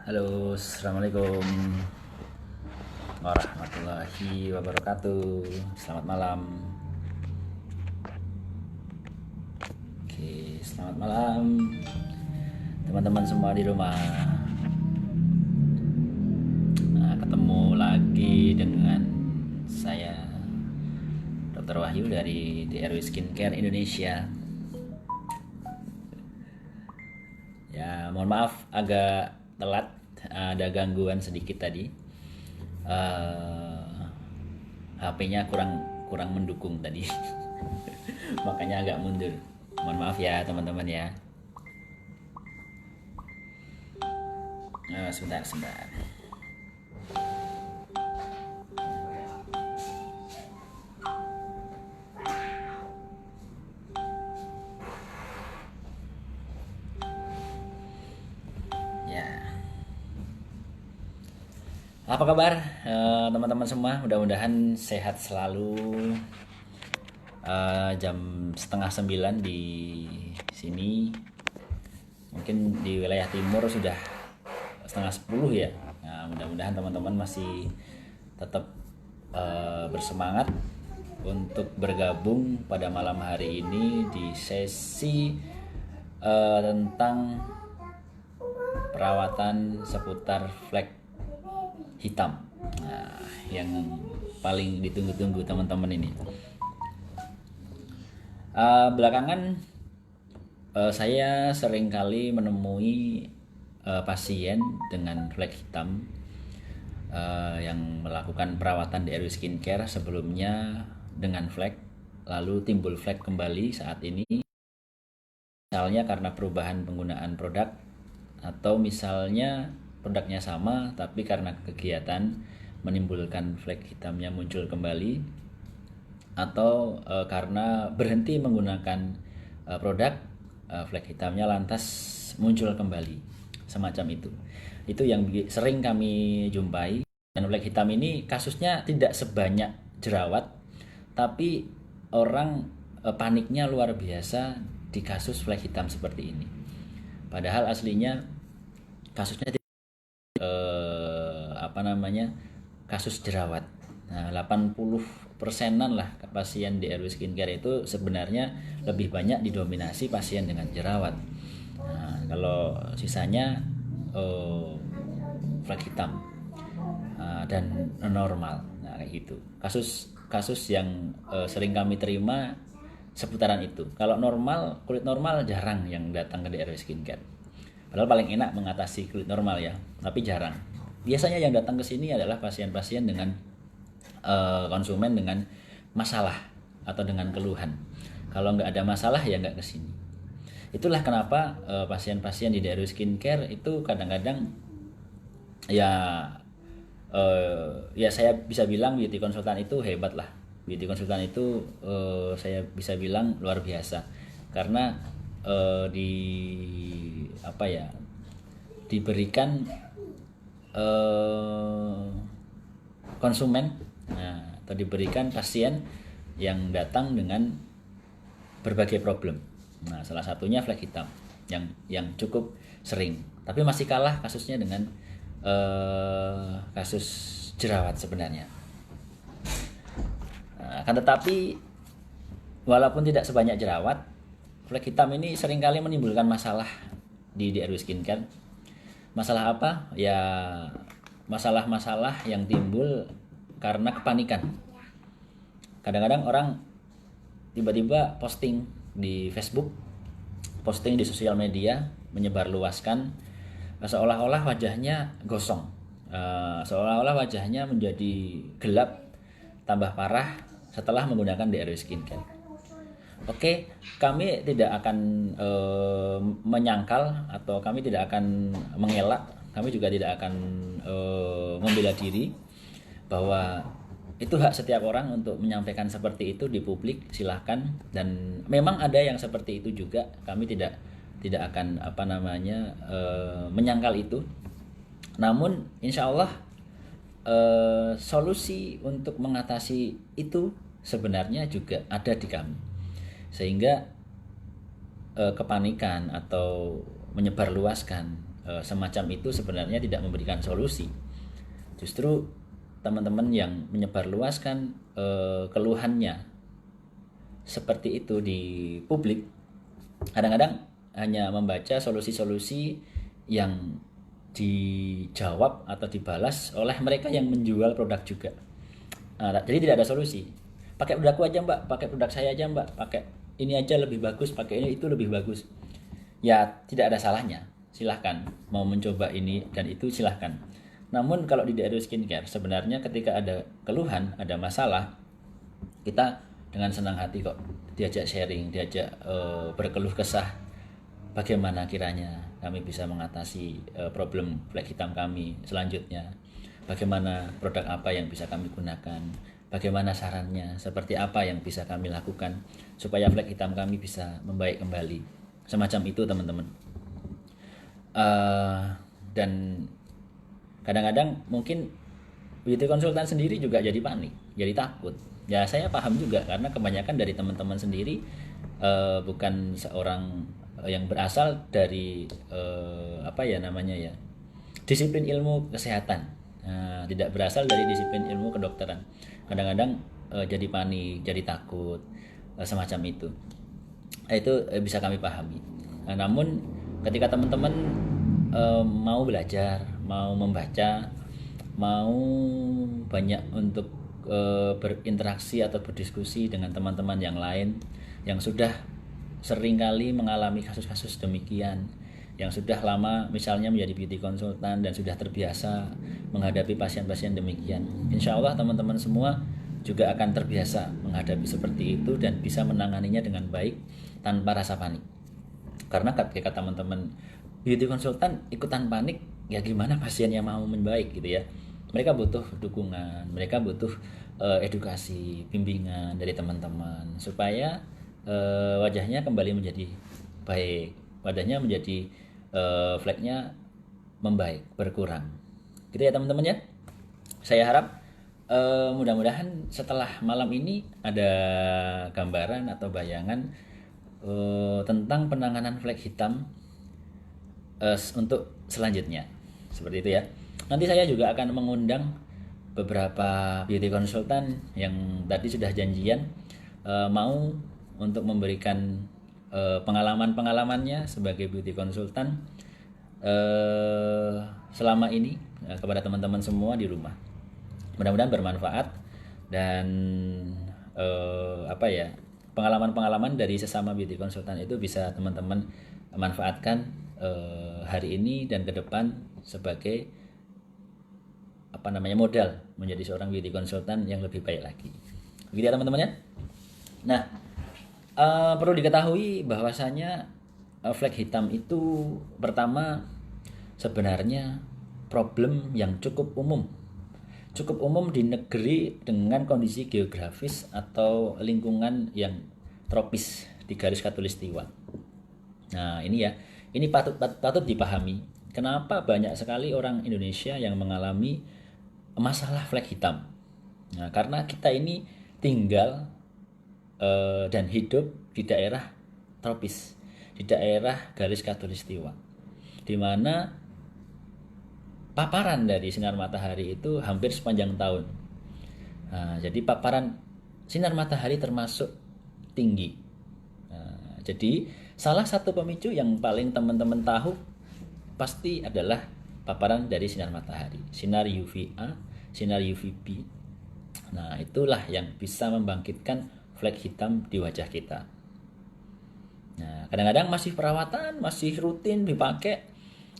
Halo, assalamualaikum warahmatullahi wabarakatuh. Selamat malam. Oke, selamat malam teman-teman semua di rumah. Nah, ketemu lagi dengan saya, Dr. Wahyu dari DRW Skincare Indonesia. Ya, mohon maaf agak telat, ada gangguan sedikit tadi. HP-nya kurang mendukung tadi. Makanya agak mundur. Mohon maaf ya teman-teman ya. Sebentar. Ya. Apa kabar teman-teman semua? Mudah-mudahan sehat selalu. Jam setengah 9 di sini. Mungkin di wilayah timur sudah setengah 10 ya. Nah, mudah-mudahan teman-teman masih tetap bersemangat untuk bergabung pada malam hari ini di sesi tentang perawatan seputar flek hitam. Nah, yang paling ditunggu-tunggu teman-teman ini. Belakangan saya sering kali menemui pasien dengan flek hitam yang melakukan perawatan DRW Skincare sebelumnya dengan flek, lalu timbul flek kembali saat ini, misalnya karena perubahan penggunaan produk, atau misalnya produknya sama tapi karena kegiatan menimbulkan flek hitamnya muncul kembali, atau karena berhenti menggunakan produk, flek hitamnya lantas muncul kembali, semacam itu yang sering kami jumpai. Dan flek hitam ini kasusnya tidak sebanyak jerawat, tapi orang paniknya luar biasa di kasus flek hitam seperti ini, padahal aslinya kasusnya kasus jerawat. Nah, 80%-an lah pasien di RW Skincare itu sebenarnya lebih banyak didominasi pasien dengan jerawat. Nah, kalau sisanya flek hitam dan normal. Nah, kayak gitu. Kasus yang sering kami terima seputaran itu. Kalau normal, kulit normal jarang yang datang ke DRW Skincare. Padahal paling enak mengatasi kulit normal ya, tapi jarang. Biasanya yang datang ke sini adalah pasien-pasien dengan konsumen dengan masalah atau dengan keluhan. Kalau nggak ada masalah ya nggak ke sini. Itulah kenapa pasien-pasien di DRW Skincare itu kadang-kadang ya saya bisa bilang beauty konsultan itu hebat lah. Beauty konsultan itu saya bisa bilang luar biasa, karena diberikan konsumen, atau diberikan pasien yang datang dengan berbagai problem. Nah, salah satunya flek hitam yang cukup sering, tapi masih kalah kasusnya dengan kasus jerawat sebenarnya. Akan tetapi walaupun tidak sebanyak jerawat, flek hitam ini seringkali menimbulkan masalah di DRW Skincare. Masalah apa? Ya, masalah-masalah yang timbul karena kepanikan. Kadang-kadang orang tiba-tiba posting di Facebook, posting di sosial media, menyebarluaskan seolah-olah wajahnya gosong, seolah-olah wajahnya menjadi gelap tambah parah setelah menggunakan DRW Skincare. Oke, kami tidak akan menyangkal atau kami tidak akan mengelak, kami juga tidak akan membela diri bahwa itu hak setiap orang untuk menyampaikan seperti itu di publik, silahkan. Dan memang ada yang seperti itu juga, kami tidak akan menyangkal itu. Namun insya Allah solusi untuk mengatasi itu sebenarnya juga ada di kami, sehingga kepanikan atau menyebarluaskan semacam itu sebenarnya tidak memberikan solusi. Justru teman-teman yang menyebarluaskan keluhannya seperti itu di publik, kadang-kadang hanya membaca solusi-solusi yang dijawab atau dibalas oleh mereka yang menjual produk juga. Jadi tidak ada solusi. Pakai produkku aja mbak, pakai produk saya aja mbak, pakai ini aja lebih bagus, pakai ini itu lebih bagus. Ya tidak ada salahnya, silahkan mau mencoba ini dan itu silahkan. Namun kalau di Daeru Skincare sebenarnya ketika ada keluhan, ada masalah, kita dengan senang hati kok diajak sharing, diajak berkeluh kesah. Bagaimana kiranya kami bisa mengatasi problem flek hitam kami selanjutnya. Bagaimana produk apa yang bisa kami gunakan, bagaimana sarannya, seperti apa yang bisa kami lakukan supaya flek hitam kami bisa membaik kembali. Semacam itu teman-teman. Dan kadang-kadang mungkin beauty konsultan sendiri juga jadi panik, jadi takut. Ya saya paham juga karena kebanyakan dari teman-teman sendiri bukan seorang yang berasal dari disiplin ilmu kesehatan. Tidak berasal dari disiplin ilmu kedokteran. Kadang-kadang jadi panik, jadi takut, semacam itu. Itu bisa kami pahami. Namun ketika teman-teman mau belajar, mau membaca, mau banyak untuk berinteraksi atau berdiskusi dengan teman-teman yang lain yang sudah seringkali mengalami kasus-kasus demikian, yang sudah lama misalnya menjadi beauty konsultan dan sudah terbiasa menghadapi pasien-pasien demikian. Insya Allah teman-teman semua juga akan terbiasa menghadapi seperti itu dan bisa menanganinya dengan baik tanpa rasa panik. Karena ketika teman-teman beauty konsultan ikutan panik, ya gimana pasiennya mau membaik gitu ya. Mereka butuh dukungan, mereka butuh edukasi, bimbingan dari teman-teman supaya wajahnya kembali menjadi baik, wajahnya menjadi fleknya membaik, berkurang. Gitu ya teman-teman ya. Saya harap mudah-mudahan setelah malam ini ada gambaran atau bayangan tentang penanganan flek hitam untuk selanjutnya. Seperti itu ya. Nanti saya juga akan mengundang beberapa beauty konsultan yang tadi sudah janjian mau untuk memberikan pengalaman-pengalamannya sebagai beauty konsultan selama ini kepada teman-teman semua di rumah. Mudah-mudahan bermanfaat dan pengalaman-pengalaman dari sesama beauty konsultan itu bisa teman-teman manfaatkan hari ini dan ke depan sebagai modal menjadi seorang beauty konsultan yang lebih baik lagi. Begitu ya teman-teman ya. Nah, perlu diketahui bahwasanya flek hitam itu pertama sebenarnya problem yang cukup umum di negeri dengan kondisi geografis atau lingkungan yang tropis di garis khatulistiwa. Nah ini patut dipahami. Kenapa banyak sekali orang Indonesia yang mengalami masalah flek hitam? Nah, karena kita ini tinggal dan hidup di daerah tropis, di daerah garis khatulistiwa, di mana paparan dari sinar matahari itu hampir sepanjang tahun. Nah, jadi paparan sinar matahari termasuk tinggi. Nah, jadi salah satu pemicu yang paling teman-teman tahu pasti adalah paparan dari sinar matahari, sinar UVA, sinar UVB. Nah, itulah yang bisa membangkitkan flek hitam di wajah kita. Nah, kadang-kadang masih perawatan, masih rutin dipakai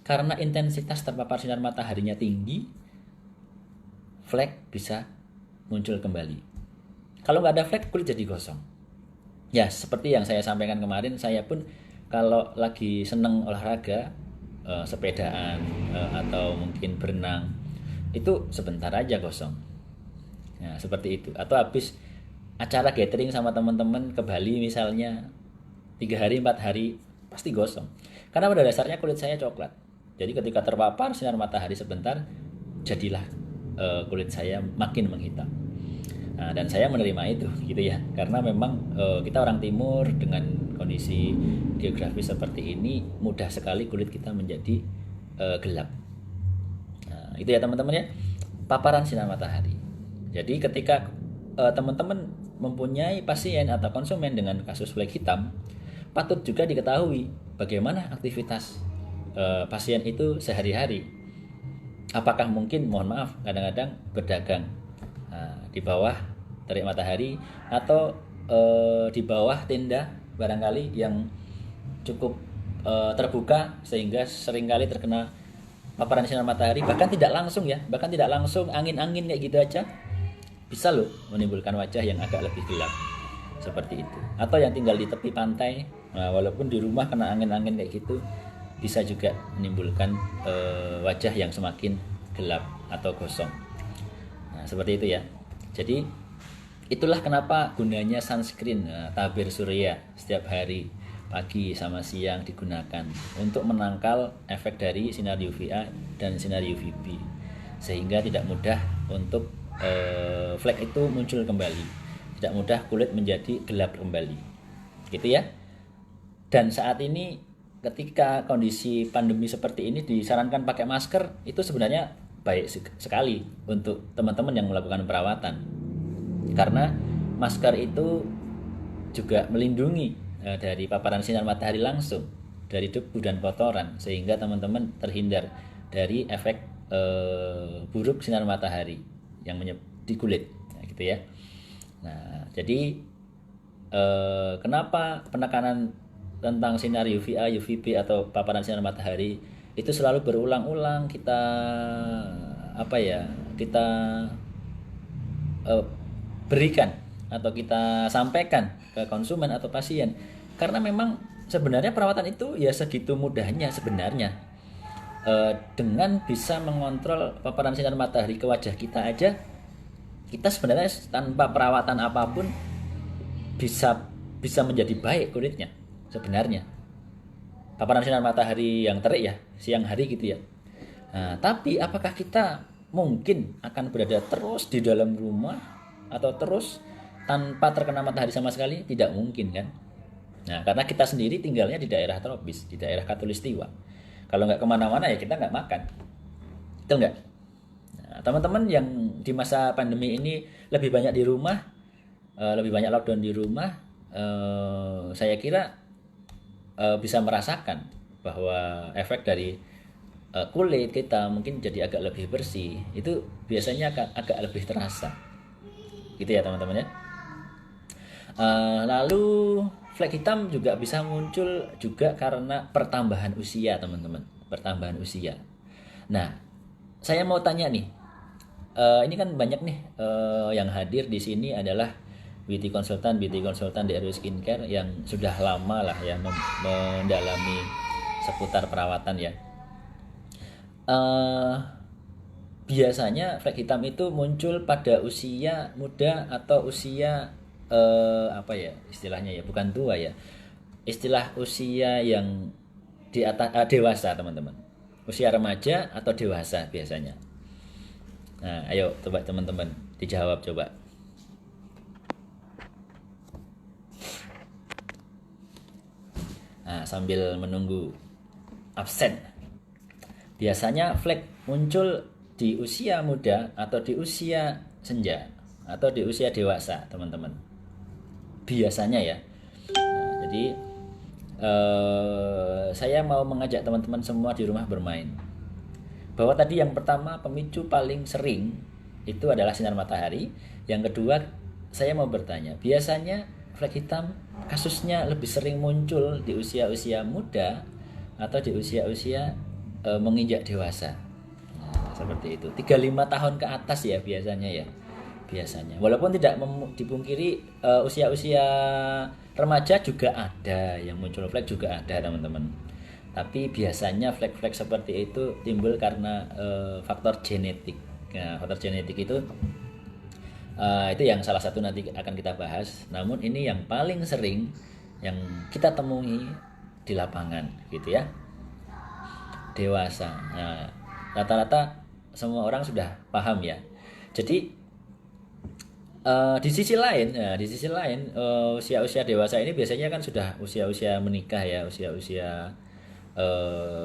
karena intensitas terpapar sinar mataharinya tinggi, flek bisa muncul kembali. Kalau nggak ada flek, kulit jadi gosong. Ya, seperti yang saya sampaikan kemarin, saya pun kalau lagi seneng olahraga, sepedaan atau mungkin berenang, itu sebentar aja gosong. Nah, seperti itu. Atau habis acara gathering sama teman-teman ke Bali misalnya 3 hari 4 hari pasti gosong. Karena pada dasarnya kulit saya coklat. Jadi ketika terpapar sinar matahari sebentar, jadilah kulit saya makin menghitam. Nah, dan saya menerima itu gitu ya. Karena memang kita orang timur dengan kondisi geografis seperti ini, mudah sekali kulit kita menjadi gelap. Nah, itu ya teman-teman ya, paparan sinar matahari. Jadi ketika teman-teman mempunyai pasien atau konsumen dengan kasus flek hitam, patut juga diketahui bagaimana aktivitas pasien itu sehari-hari. Apakah mungkin, mohon maaf, kadang-kadang berdagang di bawah terik matahari atau di bawah tenda barangkali yang cukup terbuka sehingga seringkali terkena paparan sinar matahari, bahkan tidak langsung ya, bahkan tidak langsung, angin-angin kayak gitu aja bisa loh menimbulkan wajah yang agak lebih gelap seperti itu. Atau yang tinggal di tepi pantai, nah, walaupun di rumah kena angin-angin kayak gitu bisa juga menimbulkan wajah yang semakin gelap atau gosong. Nah, seperti itu ya. Jadi itulah kenapa gunanya sunscreen, tabir surya setiap hari pagi sama siang digunakan untuk menangkal efek dari sinar UVA dan sinar UVB sehingga tidak mudah untuk flek itu muncul kembali, tidak mudah kulit menjadi gelap kembali, gitu ya. Dan saat ini ketika kondisi pandemi seperti ini disarankan pakai masker, itu sebenarnya baik sekali untuk teman-teman yang melakukan perawatan, karena masker itu juga melindungi dari paparan sinar matahari langsung, dari debu dan kotoran, sehingga teman-teman terhindar dari efek buruk sinar matahari yang di kulit, nah, gitu ya. Nah, jadi kenapa penekanan tentang sinar UVA, UVB atau paparan sinar matahari itu selalu berulang-ulang kita kita berikan atau kita sampaikan ke konsumen atau pasien, karena memang sebenarnya perawatan itu ya segitu mudahnya sebenarnya. Dengan bisa mengontrol paparan sinar matahari ke wajah kita aja, kita sebenarnya tanpa perawatan apapun bisa menjadi baik kulitnya sebenarnya. Paparan sinar matahari yang terik ya, siang hari gitu ya. Nah, tapi apakah kita mungkin akan berada terus di dalam rumah atau terus tanpa terkena matahari sama sekali? Tidak mungkin kan. Nah, karena kita sendiri tinggalnya di daerah tropis, di daerah khatulistiwa. Kalau nggak kemana-mana ya kita nggak makan, itu nggak. Nah, teman-teman yang di masa pandemi ini lebih banyak di rumah, lebih banyak lockdown di rumah, saya kira bisa merasakan bahwa efek dari kulit kita mungkin jadi agak lebih bersih, itu biasanya agak lebih terasa, gitu ya teman-teman ya. Lalu flek hitam juga bisa muncul juga karena pertambahan usia teman-teman, pertambahan usia. Nah, saya mau tanya nih, ini kan banyak nih yang hadir di sini adalah beauty konsultan di RW Skincare yang sudah lama lah ya mendalami seputar perawatan ya. Biasanya flek hitam itu muncul pada usia muda atau usia istilahnya ya, bukan tua ya, istilah usia yang di atas dewasa teman-teman, usia remaja atau dewasa biasanya. Nah, ayo coba teman-teman dijawab coba. Nah, sambil menunggu absen, biasanya flek muncul di usia muda atau di usia senja atau di usia dewasa teman-teman, biasanya ya. Nah, jadi saya mau mengajak teman-teman semua di rumah bermain bahwa tadi yang pertama, pemicu paling sering itu adalah sinar matahari. Yang kedua, saya mau bertanya, biasanya flek hitam kasusnya lebih sering muncul di usia-usia muda atau di usia-usia menginjak dewasa. Nah, seperti itu, 35 tahun ke atas ya biasanya ya. Biasanya, walaupun tidak dipungkiri usia-usia remaja juga ada yang muncul flek, juga ada teman-teman. Tapi biasanya flek-flek seperti itu timbul karena faktor genetik. Nah, faktor genetik itu yang salah satu nanti akan kita bahas. Namun ini yang paling sering yang kita temui di lapangan, gitu ya. Dewasa. Nah, rata-rata semua orang sudah paham ya. Jadi di sisi lain usia-usia dewasa ini biasanya kan sudah usia-usia menikah ya, usia-usia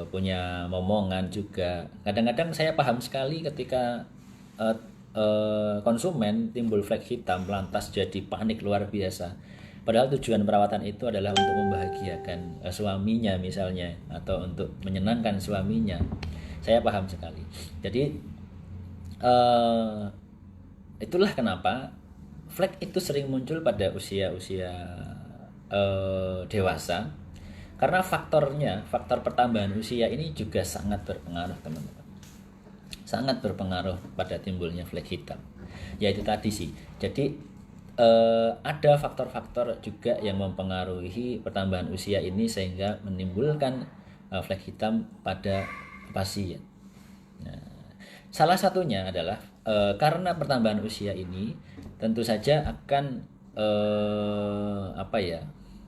punya momongan juga. Kadang-kadang saya paham sekali ketika konsumen timbul flek hitam lantas jadi panik luar biasa. Padahal tujuan perawatan itu adalah untuk membahagiakan suaminya misalnya, atau untuk menyenangkan suaminya. Saya paham sekali. Jadi itulah kenapa flek itu sering muncul pada usia-usia dewasa, karena faktor pertambahan usia ini juga sangat berpengaruh, teman-teman. Sangat berpengaruh pada timbulnya flek hitam. Ya itu tadi sih. Jadi ada faktor-faktor juga yang mempengaruhi pertambahan usia ini sehingga menimbulkan flek hitam pada pasien. Nah, salah satunya adalah karena pertambahan usia ini tentu saja akan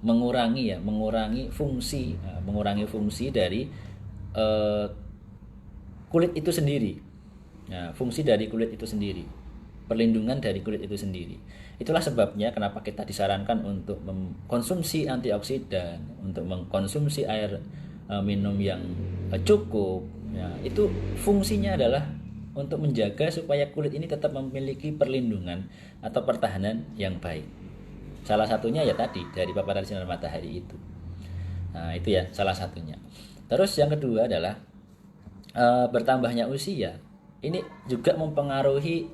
mengurangi fungsi dari kulit itu sendiri. Nah, fungsi dari kulit itu sendiri, perlindungan dari kulit itu sendiri. Itulah sebabnya kenapa kita disarankan untuk mengkonsumsi antioksidan, untuk mengkonsumsi air minum yang cukup. Ya, itu fungsinya adalah untuk menjaga supaya kulit ini tetap memiliki perlindungan atau pertahanan yang baik. Salah satunya ya tadi dari paparan sinar matahari itu. Nah itu ya salah satunya. Terus yang kedua adalah bertambahnya usia ini juga mempengaruhi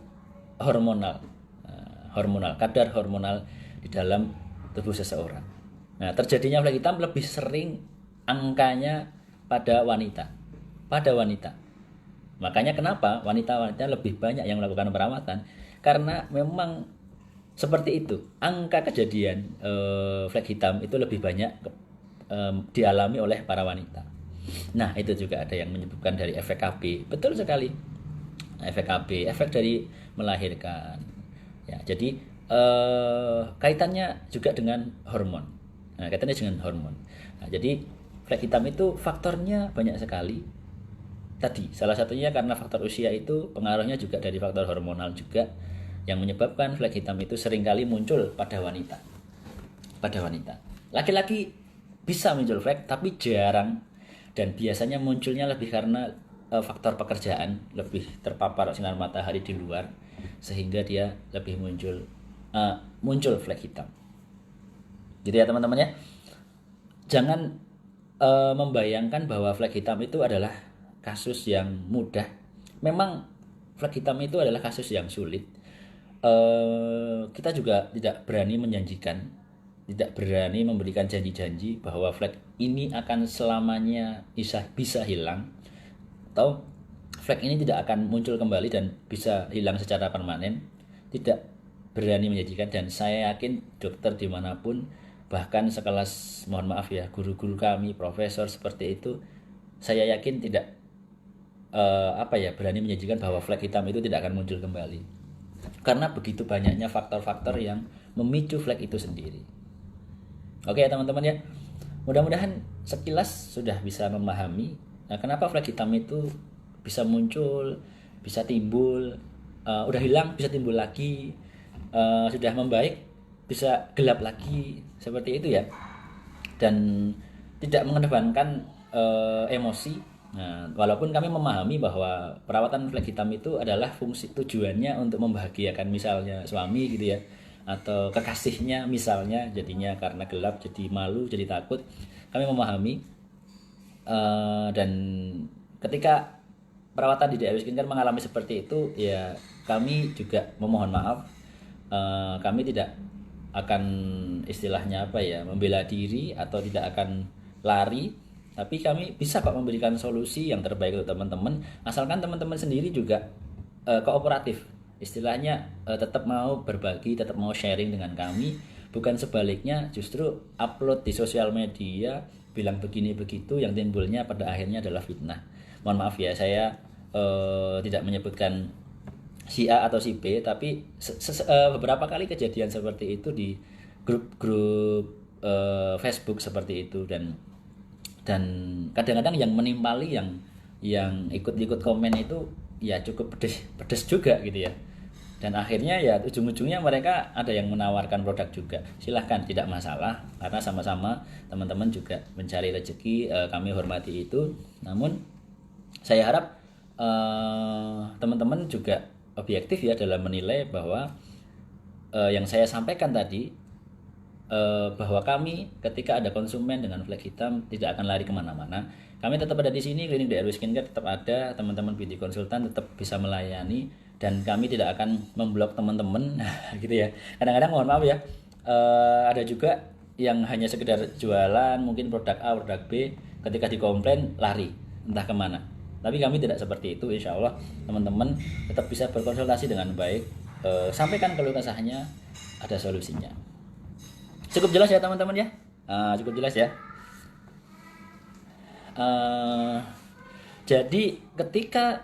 kadar hormonal di dalam tubuh seseorang. Nah terjadinya flek hitam lebih sering angkanya pada wanita. Makanya kenapa wanita-wanita lebih banyak yang melakukan perawatan, karena memang seperti itu, angka kejadian flek hitam itu lebih banyak dialami oleh para wanita. Nah itu juga ada yang menyebutkan dari efek KB. Betul sekali, efek KB, efek dari melahirkan. Ya, jadi kaitannya juga dengan hormon. Nah, jadi flek hitam itu faktornya banyak sekali. Tadi salah satunya karena faktor usia, itu pengaruhnya juga dari faktor hormonal juga, yang menyebabkan flek hitam itu seringkali muncul pada wanita. Laki-laki bisa muncul flek tapi jarang, dan biasanya munculnya lebih karena faktor pekerjaan, lebih terpapar sinar matahari di luar, sehingga dia lebih muncul flek hitam. Jadi ya teman-teman ya, jangan membayangkan bahwa flek hitam itu adalah kasus yang mudah. Memang flek hitam itu adalah kasus yang sulit. Kita juga tidak berani memberikan janji-janji bahwa flek ini akan selamanya bisa hilang, atau flek ini tidak akan muncul kembali dan bisa hilang secara permanen. Tidak berani menjanjikan, dan saya yakin dokter dimanapun, bahkan sekelas, mohon maaf ya, guru-guru kami, profesor seperti itu, saya yakin tidak berani menjanjikan bahwa flek hitam itu tidak akan muncul kembali. Karena begitu banyaknya faktor-faktor yang memicu flek itu sendiri. Oke ya teman-teman ya, mudah-mudahan sekilas sudah bisa memahami kenapa flek hitam itu bisa muncul, bisa timbul, udah hilang bisa timbul lagi, sudah membaik bisa gelap lagi, seperti itu ya. Dan tidak mengedepankan emosi. Nah, walaupun kami memahami bahwa perawatan flek hitam itu adalah tujuannya untuk membahagiakan misalnya suami gitu ya, atau kekasihnya misalnya, jadinya karena gelap jadi malu, jadi takut. Kami memahami, dan ketika perawatan di DIY Skincare mengalami seperti itu, ya kami juga memohon maaf. Kami tidak akan istilahnya membela diri atau tidak akan lari, tapi kami bisa kok memberikan solusi yang terbaik untuk teman-teman, asalkan teman-teman sendiri juga kooperatif, istilahnya tetap mau berbagi, tetap mau sharing dengan kami, bukan sebaliknya justru upload di sosial media bilang begini begitu, yang timbulnya pada akhirnya adalah fitnah. Mohon maaf ya, saya tidak menyebutkan si A atau si B, tapi beberapa kali kejadian seperti itu di grup-grup Facebook seperti itu, dan kadang-kadang yang menimpali, yang ikut-ikut komen itu ya cukup pedes juga gitu ya. Dan akhirnya ya ujung-ujungnya mereka ada yang menawarkan produk juga. Silahkan, tidak masalah, karena sama-sama teman-teman juga mencari rezeki, kami hormati itu. Namun saya harap teman-teman juga objektif ya dalam menilai bahwa yang saya sampaikan tadi, bahwa kami ketika ada konsumen dengan flag hitam tidak akan lari kemana-mana. Kami tetap ada di sini, klinik DRW Skincare tetap ada, teman-teman beauty konsultan tetap bisa melayani, dan kami tidak akan memblok teman-teman gitu ya. Kadang-kadang mohon maaf ya, ada juga yang hanya sekedar jualan mungkin produk A, produk B, ketika dikomplain lari entah kemana. Tapi kami tidak seperti itu, insya Allah teman-teman tetap bisa berkonsultasi dengan baik, sampaikan keluh kesahnya, ada solusinya. Cukup jelas ya teman-teman ya, cukup jelas ya. Jadi ketika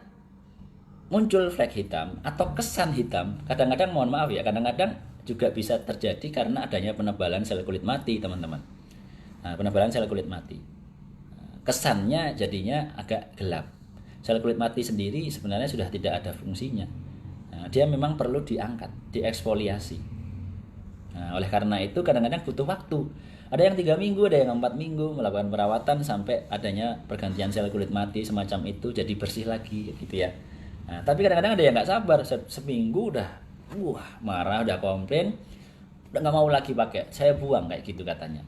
muncul flag hitam atau kesan hitam, kadang-kadang mohon maaf ya, kadang-kadang juga bisa terjadi karena adanya penebalan sel kulit mati teman-teman. Penebalan sel kulit mati, kesannya jadinya agak gelap. Sel kulit mati sendiri sebenarnya sudah tidak ada fungsinya. Dia memang perlu diangkat, dieksfoliasi. Oleh karena itu kadang-kadang butuh waktu. Ada yang 3 minggu, ada yang 4 minggu melakukan perawatan sampai adanya pergantian sel kulit mati semacam itu, jadi bersih lagi gitu ya. Tapi kadang-kadang ada yang nggak sabar, seminggu udah marah, udah komplain, udah nggak mau lagi pakai, saya buang kayak gitu katanya.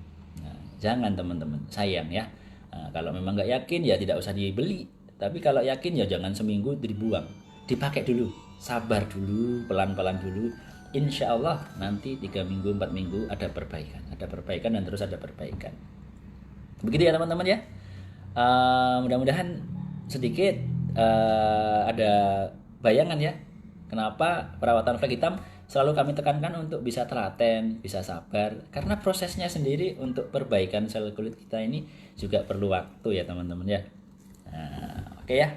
Jangan teman-teman, sayang ya. Kalau memang nggak yakin ya tidak usah dibeli, tapi kalau yakin ya jangan seminggu dibuang, dipakai dulu, sabar dulu, pelan-pelan dulu. Insya Allah nanti 3 minggu, 4 minggu ada perbaikan dan terus ada perbaikan. Begitu ya teman-teman ya. Mudah-mudahan sedikit ada bayangan ya, kenapa perawatan flag hitam selalu kami tekankan untuk bisa telaten, bisa sabar, karena prosesnya sendiri untuk perbaikan sel kulit kita ini juga perlu waktu ya teman-teman ya. Oke ya.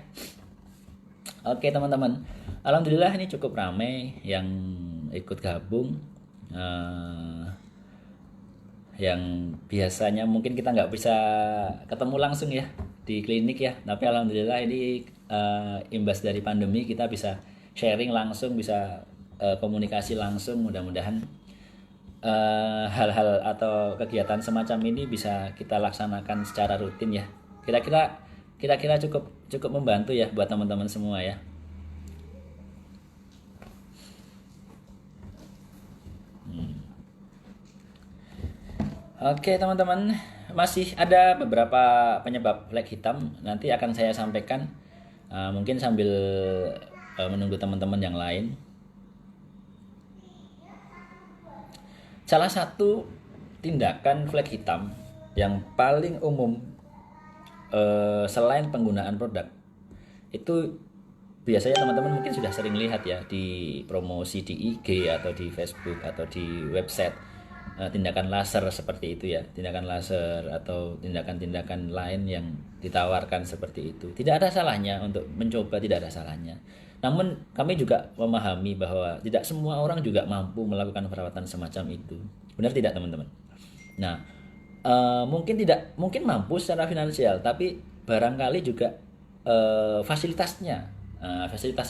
Oke teman-teman, alhamdulillah ini cukup ramai yang ikut gabung, yang biasanya mungkin kita nggak bisa ketemu langsung ya di klinik ya, tapi alhamdulillah ini imbas dari pandemi kita bisa sharing langsung, bisa komunikasi langsung. Mudah-mudahan hal-hal atau kegiatan semacam ini bisa kita laksanakan secara rutin ya. Kira-kira cukup membantu ya buat teman-teman semua ya. Oke teman-teman, masih ada beberapa penyebab flag hitam, nanti akan saya sampaikan, mungkin sambil menunggu teman-teman yang lain. Salah satu tindakan flag hitam yang paling umum selain penggunaan produk itu biasanya teman-teman mungkin sudah sering lihat ya di promosi di IG atau di Facebook atau di website, tindakan laser seperti itu ya, tindakan laser atau tindakan-tindakan lain yang ditawarkan seperti itu. Tidak ada salahnya untuk mencoba, tidak ada salahnya. Namun kami juga memahami bahwa tidak semua orang juga mampu melakukan perawatan semacam itu. Benar tidak teman-teman? Nah, mungkin mampu secara finansial, tapi barangkali juga fasilitasnya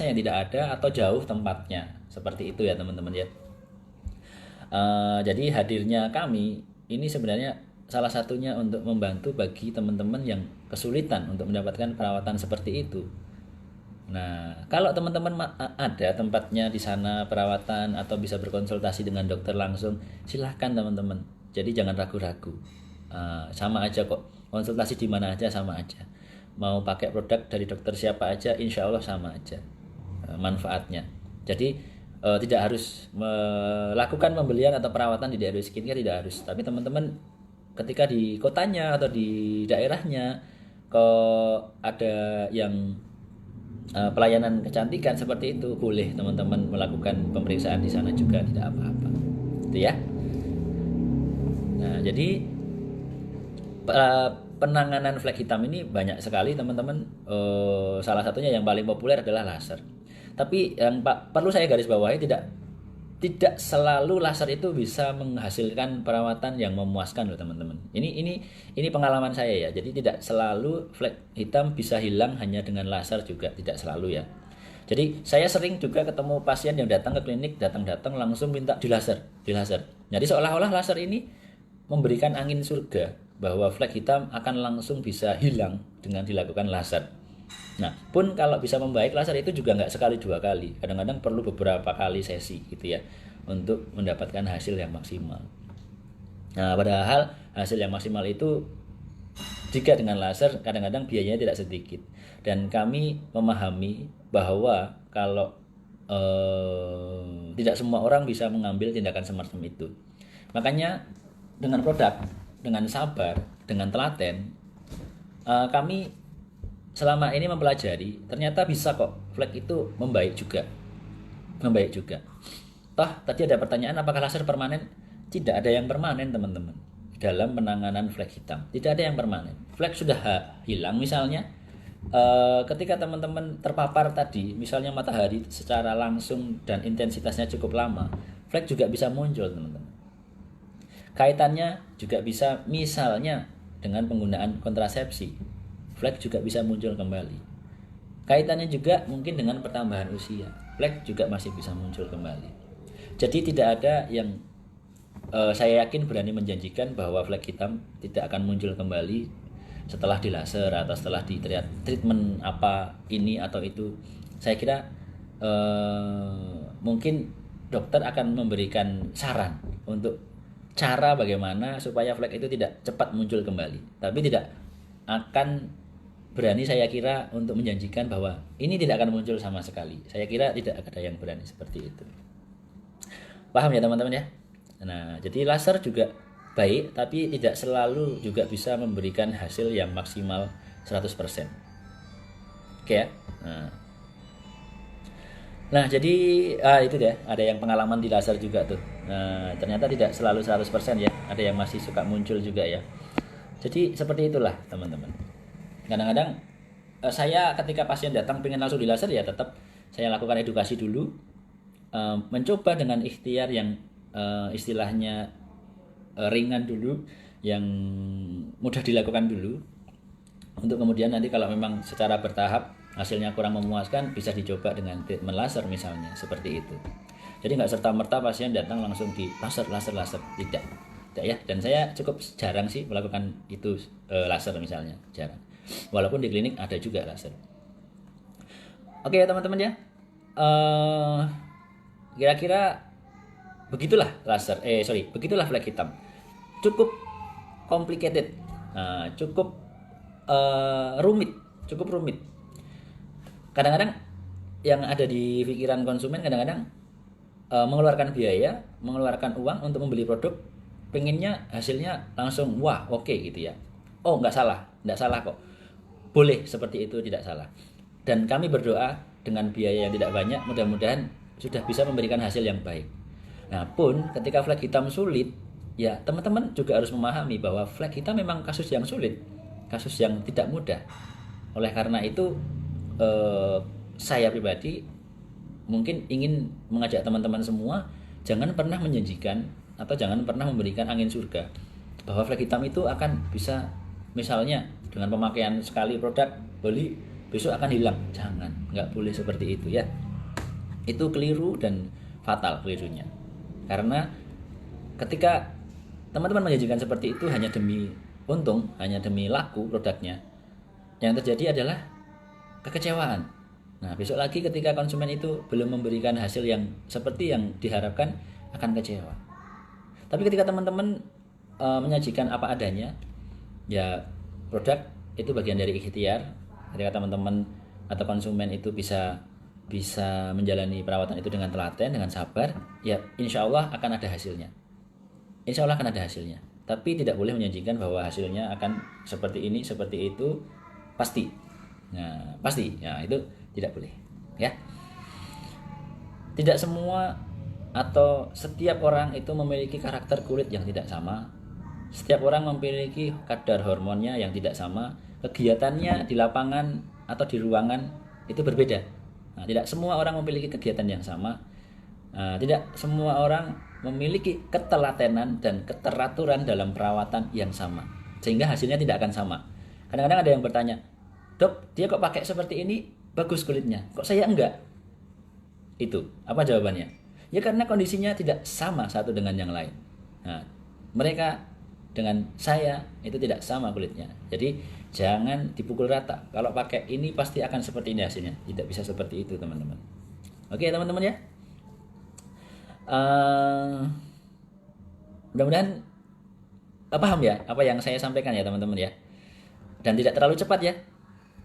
yang tidak ada atau jauh tempatnya, seperti itu ya teman-teman ya. Jadi hadirnya kami ini sebenarnya salah satunya untuk membantu bagi teman-teman yang kesulitan untuk mendapatkan perawatan seperti itu. Nah, kalau teman-teman ada tempatnya di sana perawatan atau bisa berkonsultasi dengan dokter langsung, silahkan teman-teman. Jadi jangan ragu-ragu. Sama aja kok, konsultasi di mana aja sama aja. Mau pakai produk dari dokter siapa aja, insya Allah sama aja manfaatnya. Jadi tidak harus melakukan pembelian atau perawatan di DRW Skincare, tidak harus. Tapi teman-teman ketika di kotanya atau di daerahnya kok ada yang pelayanan kecantikan seperti itu, boleh teman-teman melakukan pemeriksaan di sana juga, tidak apa-apa. Itu ya. Nah, jadi penanganan flag hitam ini banyak sekali teman-teman. Salah satunya yang paling populer adalah laser. Tapi yang perlu saya garis bawahi, tidak selalu laser itu bisa menghasilkan perawatan yang memuaskan loh teman-teman. Ini pengalaman saya ya. Jadi tidak selalu flag hitam bisa hilang hanya dengan laser juga, tidak selalu ya. Jadi saya sering juga ketemu pasien yang datang ke klinik, datang-datang langsung minta di laser, di laser. Jadi seolah-olah laser ini memberikan angin surga bahwa flek hitam akan langsung bisa hilang dengan dilakukan laser. Nah, pun kalau bisa membaik, laser itu juga nggak sekali dua kali, kadang-kadang perlu beberapa kali sesi gitu ya untuk mendapatkan hasil yang maksimal. Nah, padahal hasil yang maksimal itu jika dengan laser kadang-kadang biayanya tidak sedikit, dan kami memahami bahwa kalau tidak semua orang bisa mengambil tindakan semacam itu. Makanya dengan produk, dengan sabar, dengan telaten, kami selama ini mempelajari ternyata bisa kok flek itu membaik juga. Toh tadi ada pertanyaan apakah laser permanen? Tidak ada yang permanen teman-teman dalam penanganan flek hitam. Tidak ada yang permanen. Flek sudah hilang misalnya, ketika teman-teman terpapar tadi, misalnya matahari secara langsung dan intensitasnya cukup lama, flek juga bisa muncul teman-teman. Kaitannya juga bisa misalnya dengan penggunaan kontrasepsi, flek juga bisa muncul kembali. Kaitannya juga mungkin dengan pertambahan usia, flek juga masih bisa muncul kembali. Jadi tidak ada yang saya yakin berani menjanjikan bahwa flek hitam tidak akan muncul kembali setelah di laser atau setelah di treatment apa ini atau itu. Saya kira mungkin dokter akan memberikan saran untuk cara bagaimana supaya flek itu tidak cepat muncul kembali, tapi tidak akan berani saya kira untuk menjanjikan bahwa ini tidak akan muncul sama sekali. Saya kira tidak ada yang berani seperti itu. Paham ya teman-teman ya? Nah, jadi laser juga baik, tapi tidak selalu juga bisa memberikan hasil yang maksimal 100%. Oke ya? Nah jadi itu deh, ada yang pengalaman di laser juga tuh. Nah, ternyata tidak selalu 100% ya, ada yang masih suka muncul juga ya. Jadi seperti itulah teman-teman. Kadang-kadang saya ketika pasien datang pengen langsung di laser ya tetap saya lakukan edukasi dulu, mencoba dengan ikhtiar yang istilahnya ringan dulu, yang mudah dilakukan dulu, untuk kemudian nanti kalau memang secara bertahap hasilnya kurang memuaskan bisa dicoba dengan treatment laser misalnya, seperti itu. Jadi nggak serta-merta pasien datang langsung di laser, tidak ya. Dan saya cukup jarang sih melakukan itu, laser misalnya, jarang. Walaupun di klinik ada juga laser. Oke ya teman-teman ya, kira-kira begitulah begitulah flek hitam. Cukup complicated, cukup rumit. Kadang-kadang yang ada di pikiran konsumen kadang-kadang mengeluarkan biaya, mengeluarkan uang untuk membeli produk, pengennya hasilnya langsung wah oke gitu ya. Oh nggak salah kok, boleh seperti itu, tidak salah. Dan kami berdoa dengan biaya yang tidak banyak, mudah-mudahan sudah bisa memberikan hasil yang baik. Nah pun ketika flek hitam sulit, ya teman-teman juga harus memahami bahwa flek hitam memang kasus yang sulit, kasus yang tidak mudah. Oleh karena itu saya pribadi mungkin ingin mengajak teman-teman semua jangan pernah menjanjikan atau jangan pernah memberikan angin surga bahwa flek hitam itu akan bisa misalnya dengan pemakaian sekali produk beli besok akan hilang. Jangan, nggak boleh seperti itu ya. Itu keliru dan fatal kelirunya. Karena ketika teman-teman menjanjikan seperti itu hanya demi untung, hanya demi laku produknya, yang terjadi adalah kekecewaan. Nah, besok lagi ketika konsumen itu belum memberikan hasil yang seperti yang diharapkan, akan kecewa. Tapi ketika teman-teman menyajikan apa adanya, ya produk itu bagian dari ikhtiar. Ketika teman-teman atau konsumen itu bisa menjalani perawatan itu dengan telaten, dengan sabar, ya insya Allah akan ada hasilnya. Tapi tidak boleh menjanjikan bahwa hasilnya akan seperti ini, seperti itu, pasti. Nah, itu tidak boleh, ya. Tidak semua atau setiap orang itu memiliki karakter kulit yang tidak sama. Setiap orang memiliki kadar hormonnya yang tidak sama. Kegiatannya di lapangan atau di ruangan itu berbeda. Nah, tidak semua orang memiliki kegiatan yang sama. Tidak semua orang memiliki ketelatenan dan keteraturan dalam perawatan yang sama, sehingga hasilnya tidak akan sama. Kadang-kadang ada yang bertanya, dok, dia kok pakai seperti ini bagus kulitnya, kok saya enggak? Itu apa jawabannya? Ya karena kondisinya tidak sama satu dengan yang lain. Nah, mereka dengan saya itu tidak sama kulitnya. Jadi jangan dipukul rata. Kalau pakai ini pasti akan seperti ini hasilnya. Tidak bisa seperti itu teman-teman. Oke teman-teman ya. Eh, Mudah-mudahan paham ya apa yang saya sampaikan ya teman-teman ya. Dan tidak terlalu cepat ya.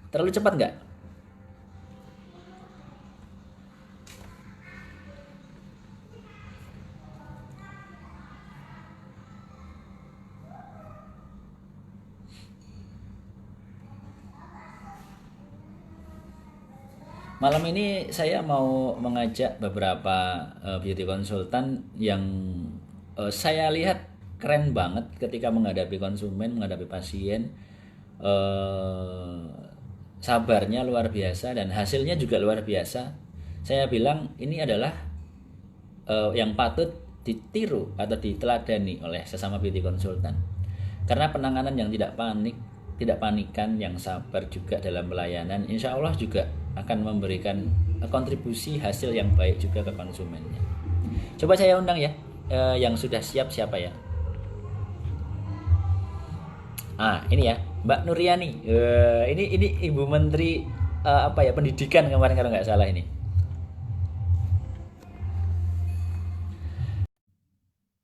Terlalu cepat nggak? Malam ini saya mau mengajak beberapa beauty consultant yang saya lihat keren banget ketika menghadapi konsumen, menghadapi pasien. Eh, Sabarnya luar biasa dan hasilnya juga luar biasa. Saya bilang ini adalah yang patut ditiru atau diteladani oleh sesama beauty consultant. Karena penanganan yang tidak panik, tidak panikan, yang sabar juga dalam pelayanan, insya Allah juga akan memberikan kontribusi hasil yang baik juga ke konsumennya. Coba saya undang ya, yang sudah siap siapa ya? Ini ya, Mbak Nuriani. Ini Ibu Menteri apa ya, Pendidikan kemarin kalau nggak salah ini.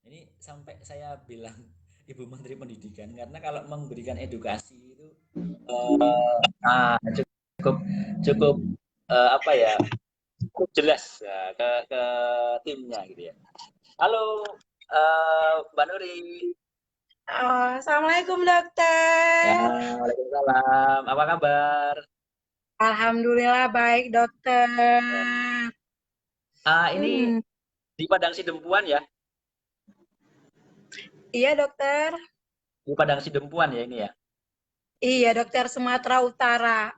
Ini sampai saya bilang Ibu Menteri Pendidikan karena kalau memberikan edukasi itu cukup cukup apa ya, cukup jelas ya, ke timnya gitu ya. Halo Mbak Nuri. Oh, Assalamualaikum Ya, dokter. Waalaikumsalam. Apa kabar? Alhamdulillah baik dokter. Ini Hmm, di Padang Sidempuan ya? iya dokter. Di Padang Sidempuan ya ini ya? Iya dokter Sumatera Utara.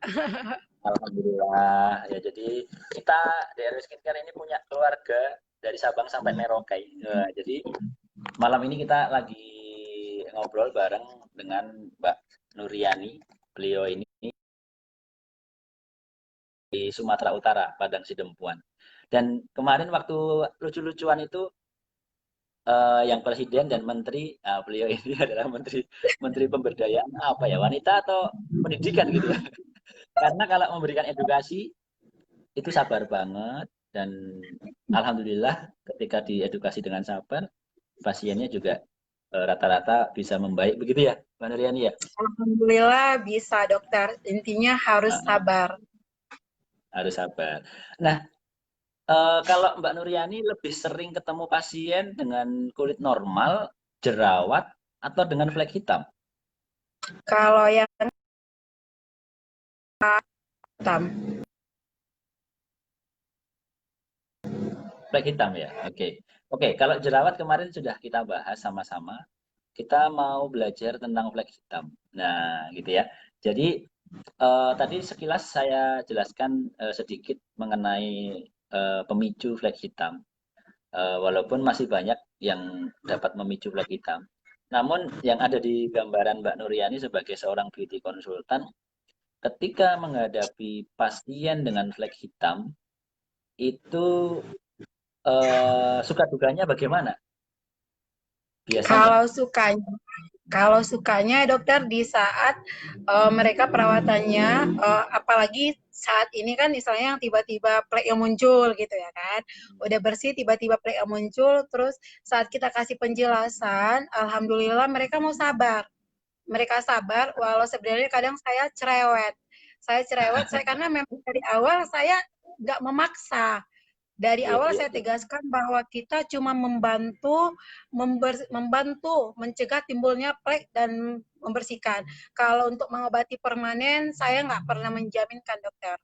Alhamdulillah. Ya, jadi kita di RW Skincare ini punya keluarga dari Sabang sampai Merauke. Jadi malam ini kita lagi ngobrol bareng dengan Mbak Nuriani. Beliau ini di Sumatera Utara, Padang Sidempuan. Dan kemarin waktu lucu-lucuan itu yang presiden dan menteri, beliau ini adalah menteri menteri pemberdayaan apa ya, wanita atau pendidikan gitu ya. Karena kalau memberikan edukasi itu sabar banget dan alhamdulillah ketika diedukasi dengan sabar, pasiennya juga rata-rata bisa membaik begitu ya, Mbak Nuriani ya? Alhamdulillah bisa dokter. Intinya harus Heeh, sabar. harus sabar. Nah, kalau Mbak Nuriani lebih sering ketemu pasien dengan kulit normal, jerawat, atau dengan flek hitam? Kalau yang hitam, Flek hitam ya, oke. Oke, kalau jerawat kemarin sudah kita bahas sama-sama. Kita mau belajar tentang flek hitam. Nah, gitu ya. Jadi tadi sekilas saya jelaskan sedikit mengenai pemicu flek hitam. Walaupun masih banyak yang dapat memicu flek hitam. Namun yang ada di gambaran Mbak Nuriani sebagai seorang beauty consultant, ketika menghadapi pasien dengan flek hitam, itu suka dukanya bagaimana biasanya? kalau sukanya, kalau sukanya dokter di saat mereka perawatannya, apalagi saat ini kan misalnya yang tiba-tiba plek yang muncul gitu ya kan, udah bersih tiba-tiba plek yang muncul, terus saat kita kasih penjelasan, alhamdulillah mereka mau sabar. Mereka sabar, walau sebenarnya kadang saya cerewet. Saya cerewet, saya karena memang dari awal saya nggak memaksa. Dari Iya, awal iya, saya iya. tegaskan bahwa kita cuma membantu mencegah timbulnya plek dan membersihkan. Kalau untuk mengobati permanen, saya nggak pernah menjaminkan dokter.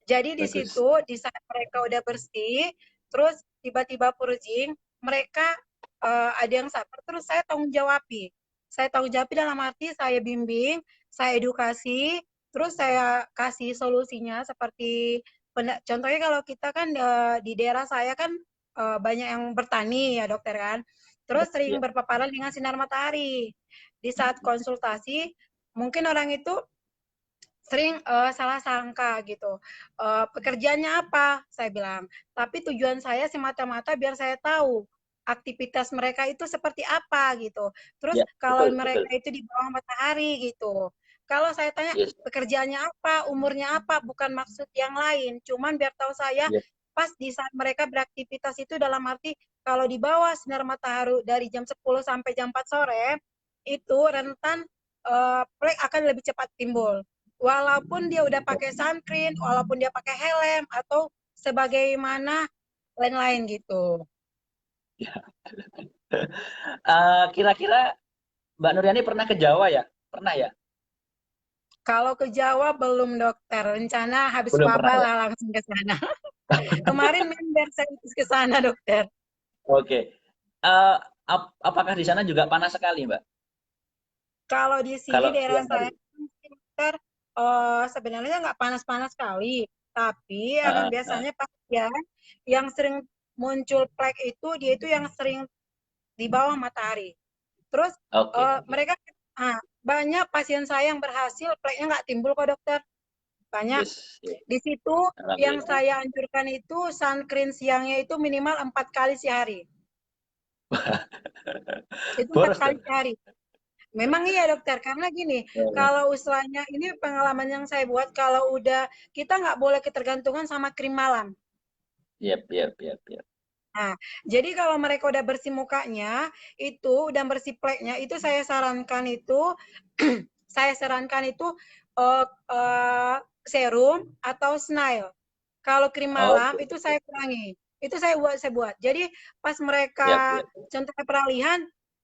Jadi di Bagus. situ, di saat mereka udah bersih, terus tiba-tiba purging, mereka ada yang sabar, terus saya tanggung jawabi. Saya tanggung jawabi dalam arti saya bimbing, saya edukasi, terus saya kasih solusinya seperti contohnya kalau kita kan di daerah saya kan banyak yang bertani ya dokter kan, Ya, terus sering ya. berpaparan dengan sinar matahari. Di saat konsultasi, mungkin orang itu sering salah sangka gitu. Pekerjaannya apa? Saya bilang. Tapi tujuan saya semata-mata biar saya tahu aktivitas mereka itu seperti apa gitu. Terus Ya, kalau betul, mereka betul. itu di bawah matahari gitu. Kalau saya tanya Yes, pekerjaannya apa, umurnya apa, bukan maksud yang lain. Cuman biar tahu saya yes, pas di saat mereka beraktivitas itu dalam arti kalau di bawah sinar matahari dari jam 10 sampai jam 4 sore itu rentan flek akan lebih cepat timbul. Walaupun dia udah pakai sunscreen, walaupun dia pakai helm atau sebagaimana lain-lain gitu. ya. Kira-kira Mbak Nuriani pernah ke Jawa ya? Pernah ya? Kalau ke Jawa belum dokter, rencana habis Belum pernah wabah ya? lah langsung ke sana. Kemarin member saya ke sana dokter. Oke. Eh, apakah di sana juga panas sekali, Mbak? Kalau di sini Kalau daerah siang saya hari? dokter sebenarnya nggak panas-panas sekali, tapi yang Ah, ah, biasanya pasien yang sering muncul plek itu dia itu yang sering di bawah matahari. Terus oke, oke. mereka banyak pasien saya yang berhasil pleknya nggak timbul kok dokter. Banyak. Yes, yes. Di situ yang Alhamdulillah. saya anjurkan itu sunscreen siangnya itu minimal 4 kali sehari. Itu 4 kali Boros. sehari. Memang iya dokter, karena gini, Eh, kalau usahanya ini pengalaman yang saya buat, kalau udah kita nggak boleh ketergantungan sama krim malam. Yep, yep, yep, yep. Nah, jadi kalau mereka udah bersih mukanya, itu udah bersih pleknya, itu saya sarankan itu uh, uh, serum atau snail. Kalau krim malam Oke, itu oke. saya kurangi. Itu saya buat. Jadi pas Yep, mereka yep. contohnya peralihan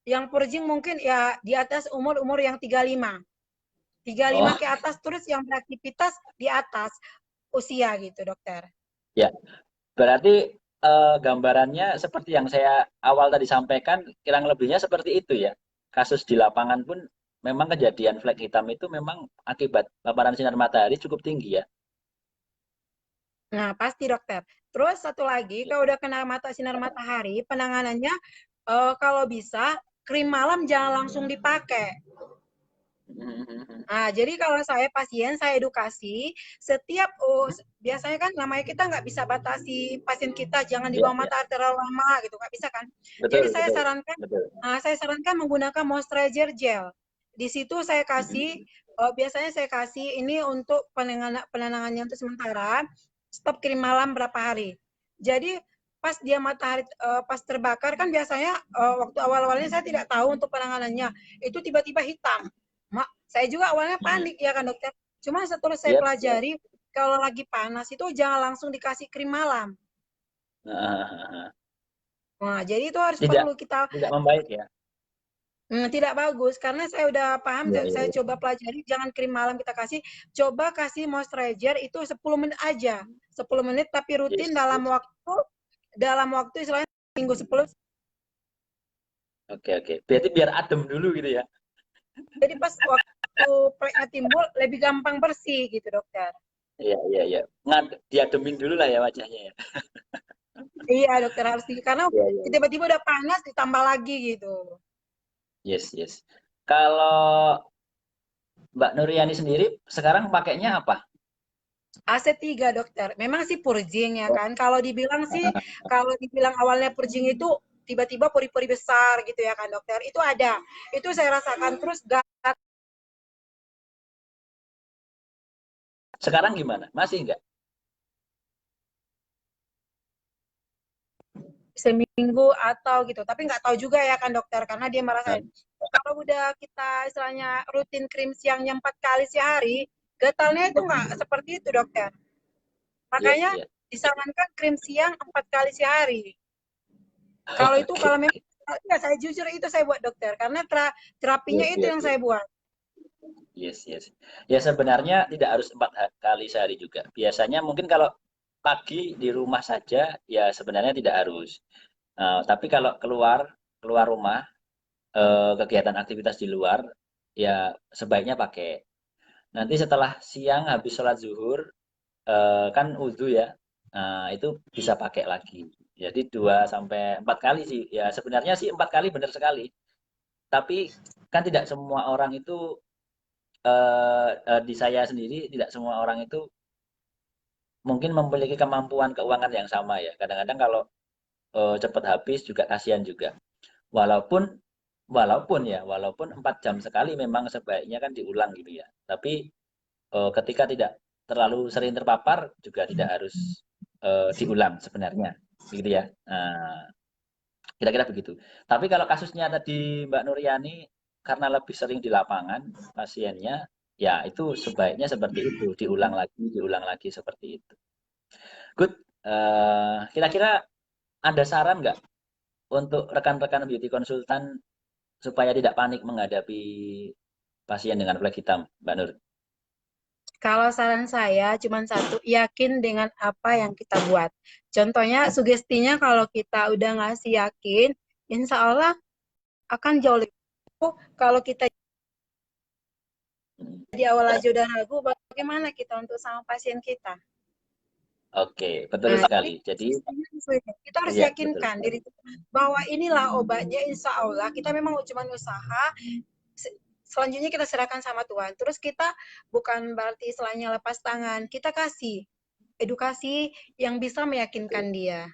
yang purging mungkin ya di atas umur-umur yang 35. 35 Oh, ke atas terus yang beraktivitas di atas usia gitu, dokter. ya. Berarti gambarannya seperti yang saya awal tadi sampaikan, kurang lebihnya seperti itu ya. Kasus di lapangan pun memang kejadian flek hitam itu memang akibat paparan sinar matahari cukup tinggi ya. Nah, pasti dokter. Terus satu lagi, Ya. kalau udah kena sinar matahari, penanganannya kalau bisa krim malam jangan langsung dipakai. Nah, jadi kalau saya pasien, saya edukasi, setiap biasanya kan namanya kita nggak bisa batasi pasien kita jangan di Ya, bawah ya. matahari terlalu lama gitu, nggak bisa kan? Jadi Betul, betul, betul. saya sarankan menggunakan moisturizer gel. Di situ saya kasih, biasanya saya kasih ini untuk penanganannya untuk sementara, stop krim malam berapa hari. Jadi pas dia matahari pas terbakar kan biasanya waktu awal-awalnya saya tidak tahu untuk penanganannya itu tiba-tiba hitam. Saya juga awalnya Mhm. panik ya kan dokter. Cuma setelah saya Yap, yap. pelajari, kalau lagi panas itu jangan langsung dikasih krim malam. Nah, Nah, jadi itu harus tidak perlu kita tidak membaik ya. tidak bagus karena saya udah paham, Iya, iya, saya iya. coba pelajari jangan krim malam kita kasih, coba kasih moisturizer itu 10 menit aja. 10 menit tapi rutin Yes, yes. dalam waktu istilahnya minggu 10. Oke, oke. Berarti biar adem dulu gitu ya. Jadi pas waktu pleknya timbul lebih gampang bersih gitu dokter. Iya, iya, iya. Diademin dulu lah ya wajahnya ya. Iya dokter harus karena Iya, iya, iya. tiba-tiba udah panas ditambah lagi gitu. Yes, yes. Kalau Mbak Nuriani sendiri sekarang pakainya apa? AC3 dokter. Memang sih purjing ya Oh, kan. Kalau dibilang awalnya purjing itu tiba-tiba pori-pori besar gitu ya kan dokter. Itu ada. Itu saya rasakan terus gak sekarang gimana? Masih enggak? seminggu atau gitu. Tapi nggak tahu juga ya kan dokter karena dia Nah, merasain. Kalau udah kita istilahnya rutin krim siangnya 4 kali sehari, gatalnya itu nggak seperti itu dokter. yes, Makanya yes. disarankan krim siang 4 kali sehari. Kalau Oke. memang ya saya jujur itu saya buat dokter karena terapinya Yes, itu yes, yang yes. saya buat. Yes, yes. Ya sebenarnya tidak harus 4 kali sehari juga. Biasanya mungkin kalau pagi di rumah saja, ya sebenarnya tidak harus. Tapi kalau keluar keluar rumah, kegiatan aktivitas di luar, ya sebaiknya pakai. Nanti setelah siang habis sholat zuhur, kan wudhu ya, itu bisa pakai lagi. Jadi 2 sampai 4 kali sih. Ya sebenarnya sih 4 kali benar sekali. Tapi kan tidak semua orang itu di saya sendiri tidak semua orang itu mungkin memiliki kemampuan keuangan yang sama ya. Kadang-kadang kalau cepat habis juga kasihan juga. Walaupun walaupun 4 jam sekali memang sebaiknya kan diulang gitu ya. Tapi ketika tidak terlalu sering terpapar juga tidak harus diulang sebenarnya, gitu ya. Kira-kira begitu. Tapi kalau kasusnya tadi Mbak Nuryani karena lebih sering di lapangan pasiennya, ya itu sebaiknya seperti itu, diulang lagi seperti itu. Good. Kira-kira ada saran nggak untuk rekan-rekan beauty konsultan supaya tidak panik menghadapi pasien dengan flek hitam, Mbak Nur? Kalau saran saya cuma satu, yakin dengan apa yang kita buat. Contohnya, sugestinya kalau kita udah ngasih yakin, insya Allah akan jauh lebih. Kalau kita di awal aja udah ragu, bagaimana kita untuk sama pasien kita? Oke, betul Nah, jadi sekali. Jadi, kita harus ya betul. yakinkan diri kita bahwa inilah obatnya, insya Allah kita memang cuma usaha, selanjutnya kita serahkan sama Tuhan. Terus kita bukan berarti istilahnya lepas tangan, kita kasih edukasi yang bisa meyakinkan dia.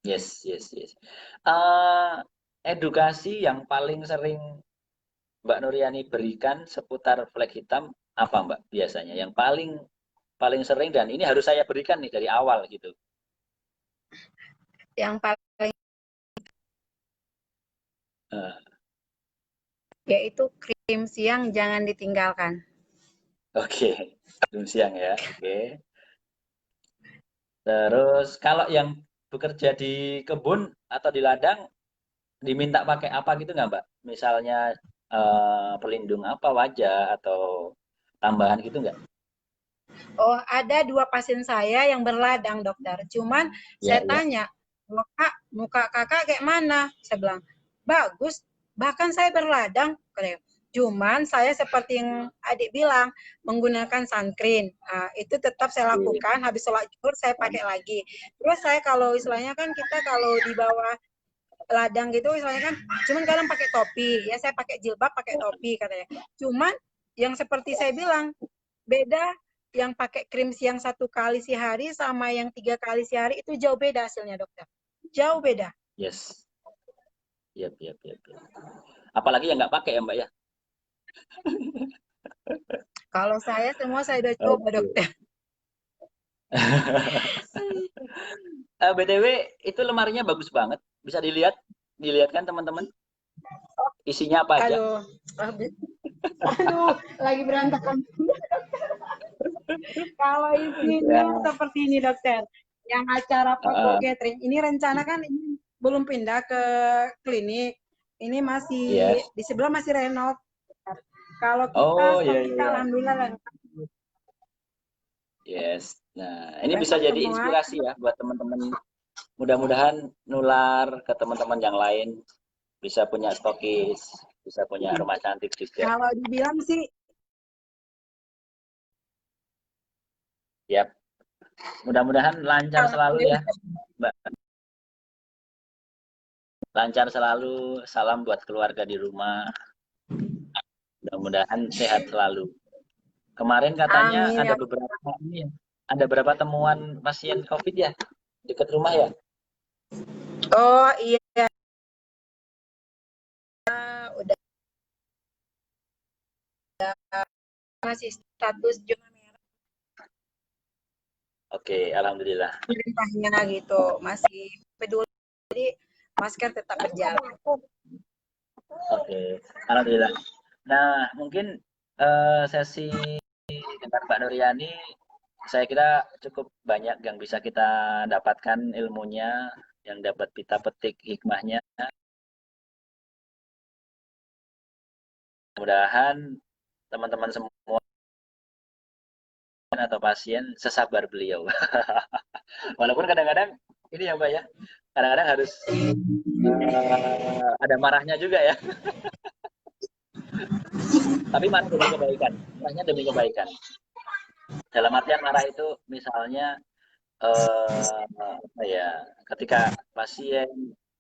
Yes, yes, yes. Eh, edukasi yang paling sering Mbak Nuryani berikan seputar flek hitam apa Mbak biasanya? Yang paling paling sering dan ini harus saya berikan nih dari awal gitu. Yang paling Eh, yaitu krim siang jangan ditinggalkan. Oke, jam siang ya. Oke. Terus kalau yang bekerja di kebun atau di ladang diminta pakai apa gitu nggak Mbak? Misalnya pelindung apa wajah atau tambahan gitu nggak? Oh, ada 2 pasien saya yang berladang, dokter. Cuman Ya, saya ya. tanya, "Kak, muka Kakak kayak mana?" Saya bilang, "Bagus, bahkan saya berladang." Katanya. Cuman saya seperti yang adik bilang, menggunakan sunscreen. Itu tetap saya Oke. lakukan, habis sholat zuhur saya pakai lagi. Terus saya kalau istilahnya kan kita kalau di bawah ladang gitu istilahnya kan cuman kadang pakai topi, ya saya pakai jilbab, pakai topi katanya. Cuman yang seperti saya bilang, beda yang pakai krim siang 1 kali sehari sama yang 3 kali sehari itu jauh beda hasilnya dokter. Jauh beda. Yes. Yap, yap, yap, yap. Apalagi yang nggak pakai ya Mbak ya. Kalau saya semua saya udah coba Oke. dokter. BTW itu lemarinya bagus banget. Bisa dilihat, dilihat kan teman-teman. Isinya apa aja? Aduh, aduh, lagi berantakan. Kalau Ya. isinya seperti ini dokter, yang acara Paku Uh, Catering, ini rencana kan ini belum pindah ke klinik, ini masih yes. di sebelah masih renov. Kalau kita Oh stok ya, ya, kita ya. alhamdulillah lengkap. Yes. Nah, ini bisa Lengkap jadi semua. inspirasi ya buat teman-teman. Mudah-mudahan nular ke teman-teman yang lain. Bisa punya stokis, bisa punya rumah cantik juga. Kalau dibilang sih Yap. Mudah-mudahan lancar selalu ya, alhamdulillah. Mbak. Lancar selalu. Salam buat keluarga di rumah. Mudah-mudahan sehat selalu. Kemarin katanya Amin ada ya. beberapa ini ya, ada beberapa temuan pasien COVID ya dekat rumah ya. Oh iya, udah masih status zona merah Oke, alhamdulillah. pemerintahnya gitu, masih peduli. Jadi masker tetap berjalan. Oke, alhamdulillah. Nah, mungkin sesi dengan Mbak Nuryani saya kira cukup banyak yang bisa kita dapatkan ilmunya, yang dapat kita petik hikmahnya. Mudah-mudahan teman-teman semua atau pasien sesabar beliau. Walaupun kadang-kadang ini ya Mbak ya, kadang-kadang harus ada marahnya juga ya. Tapi marah demi kebaikan, marahnya demi kebaikan. Dalam artian marah itu misalnya apa ya, ketika pasien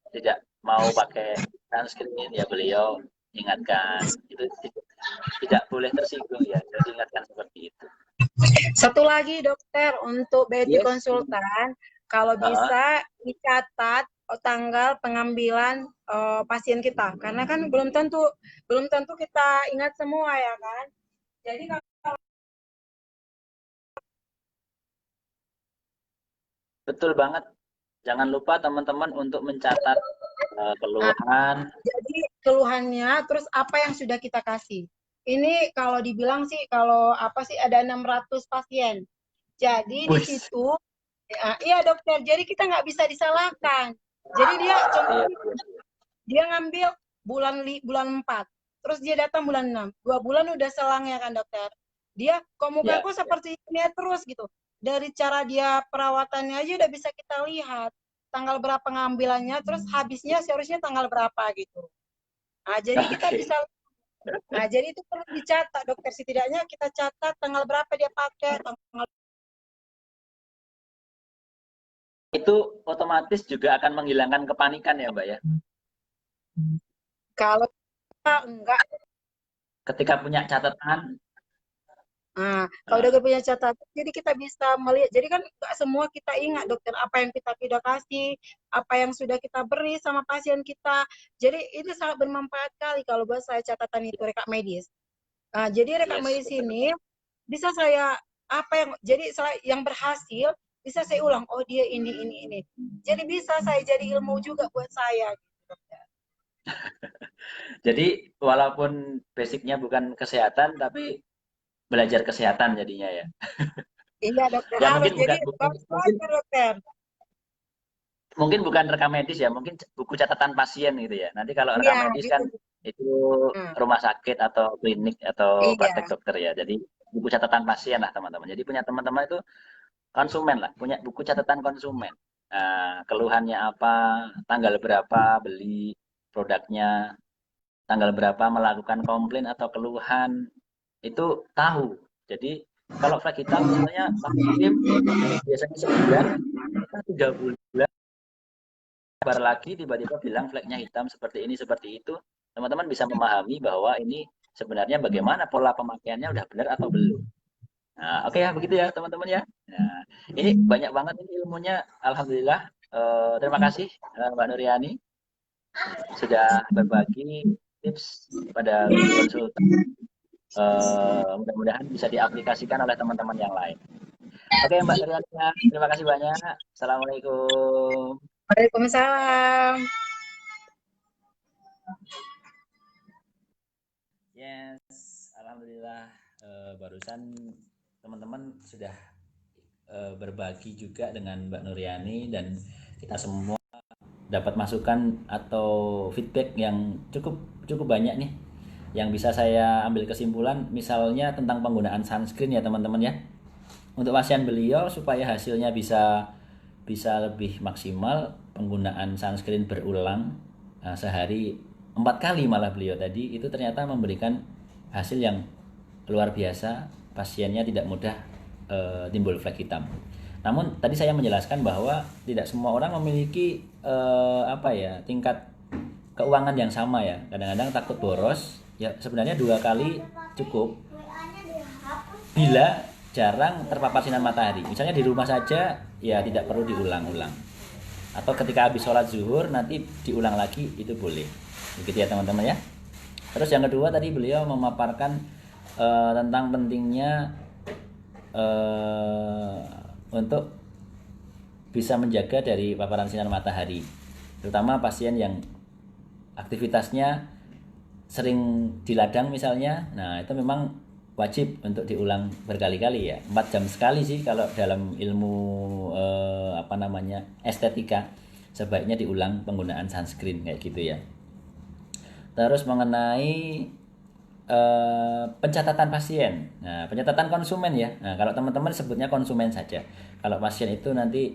tidak mau pakai sunscreen ya beliau ingatkan itu tidak boleh tersinggung ya. Saya ingatkan seperti itu. Satu lagi dokter, untuk beauty Yes. konsultan, kalau Uh, bisa dicatat tanggal pengambilan pasien kita, karena kan belum tentu kita ingat semua ya kan. Jadi betul banget. Jangan lupa teman-teman untuk mencatat nah, keluhan. jadi keluhannya, terus apa yang sudah kita kasih. Ini kalau dibilang sih, kalau apa sih, ada 600 pasien. Jadi di Wis. situ, iya dokter, jadi kita nggak bisa disalahkan. Jadi dia contoh, Iya, dia ngambil bulan 4, terus dia datang bulan 6, 2 bulan udah selang ya kan dokter. Dia kok iya. mukaku seperti ini terus gitu. Dari cara dia perawatannya aja udah bisa kita lihat tanggal berapa ngambilannya, terus habisnya seharusnya tanggal berapa gitu. Nah, jadi kita Oke. bisa, nah jadi itu perlu dicatat dokter, setidaknya kita catat tanggal berapa dia pakai, tanggal. Itu otomatis juga akan menghilangkan kepanikan ya, Mbak ya. Kalau enggak. Ketika punya catatan, Nah, kalau uh, udah punya catatan, jadi kita bisa melihat. Jadi kan nggak semua kita ingat dokter apa yang kita tidak kasih, apa yang sudah kita beri sama pasien kita. Jadi itu sangat bermanfaat kali kalau buat saya catatan itu rekam medis. Nah, jadi rekam yes, medis betul. ini bisa saya apa yang jadi yang berhasil bisa saya ulang. Oh dia ini. Jadi bisa saya jadi ilmu juga buat saya. Gitu, dokter. Jadi walaupun basicnya bukan kesehatan, tapi belajar kesehatan jadinya ya. Iya dokter, Ya harus mungkin jadi bukan bukan harus mungkin belajar dokter. mungkin bukan rekam medis ya, mungkin buku catatan pasien gitu ya. Nanti kalau rekam Iya medis gitu. kan itu Hmm, rumah sakit atau klinik atau iya. praktek dokter ya. Jadi buku catatan pasien lah teman-teman. Jadi punya teman-teman itu konsumen lah, punya buku catatan konsumen. Nah, keluhannya apa, tanggal berapa beli produknya, tanggal berapa melakukan komplain atau keluhan, itu tahu. Jadi kalau flag hitam misalnya pas kirim biasanya sebulan, kita 3 bulan kabar lagi tiba-tiba bilang flagnya hitam seperti itu, teman-teman bisa memahami bahwa ini sebenarnya bagaimana pola pemakaiannya udah benar atau belum. Nah, oke ya begitu ya teman-teman ya. Nah, ini banyak banget ini ilmunya, alhamdulillah. Terima kasih Mbak Nuriani sudah berbagi tips pada beauty konsultan. Mudah-mudahan bisa diaplikasikan oleh teman-teman yang lain. Oke Mbak Nuriani, ya. Terima kasih banyak. Assalamualaikum. Waalaikumsalam. Yes, alhamdulillah. Barusan teman-teman sudah berbagi juga dengan Mbak Nuriani dan kita semua dapat masukan atau feedback yang cukup cukup banyak nih yang bisa saya ambil kesimpulan, misalnya tentang penggunaan sunscreen ya teman-teman ya, untuk pasien beliau supaya hasilnya bisa bisa lebih maksimal. Penggunaan sunscreen berulang, sehari 4 kali malah beliau tadi, itu ternyata memberikan hasil yang luar biasa. Pasiennya tidak mudah timbul flek hitam. Namun tadi saya menjelaskan bahwa tidak semua orang memiliki apa ya, tingkat keuangan yang sama ya. Kadang-kadang takut boros. Ya sebenarnya 2 kali cukup bila jarang terpapar sinar matahari. Misalnya di rumah saja ya tidak perlu diulang-ulang. Atau ketika habis sholat zuhur nanti diulang lagi, itu boleh. Begitu ya teman-teman ya. Terus yang kedua tadi beliau memaparkan tentang pentingnya untuk bisa menjaga dari paparan sinar matahari, terutama pasien yang aktivitasnya sering di ladang misalnya. Nah itu memang wajib untuk diulang berkali-kali ya, 4 jam sekali sih kalau dalam ilmu apa namanya, estetika, sebaiknya diulang penggunaan sunscreen kayak gitu ya. Terus mengenai pencatatan pasien. Nah, pencatatan konsumen ya. Nah, kalau teman-teman sebutnya konsumen saja. Kalau pasien itu nanti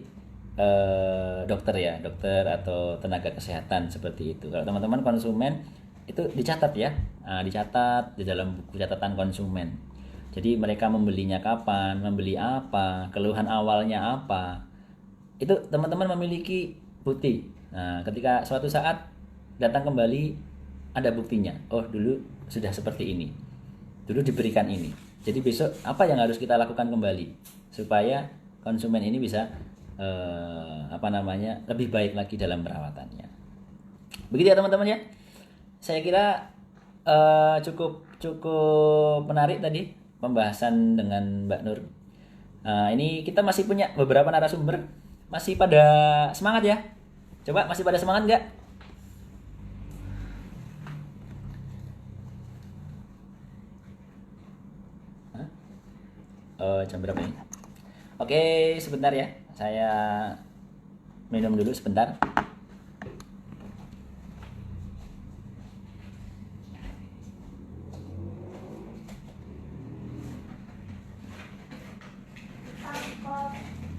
dokter ya, dokter atau tenaga kesehatan seperti itu. Kalau teman-teman konsumen itu dicatat ya. Nah, dicatat di dalam buku catatan konsumen. Jadi mereka membelinya kapan, membeli apa, keluhan awalnya apa. Itu teman-teman memiliki bukti. Nah, ketika suatu saat datang kembali ada buktinya. Oh, dulu sudah seperti ini. dulu diberikan ini. Jadi besok apa yang harus kita lakukan kembali supaya konsumen ini bisa lebih baik lagi dalam perawatannya. Begitu ya teman-teman ya. Saya kira cukup menarik tadi pembahasan dengan Mbak Nur. Ini kita masih punya beberapa narasumber, masih pada semangat ya? Coba masih pada semangat nggak? Jam berapa ini? Oke, sebentar ya. Saya minum dulu sebentar.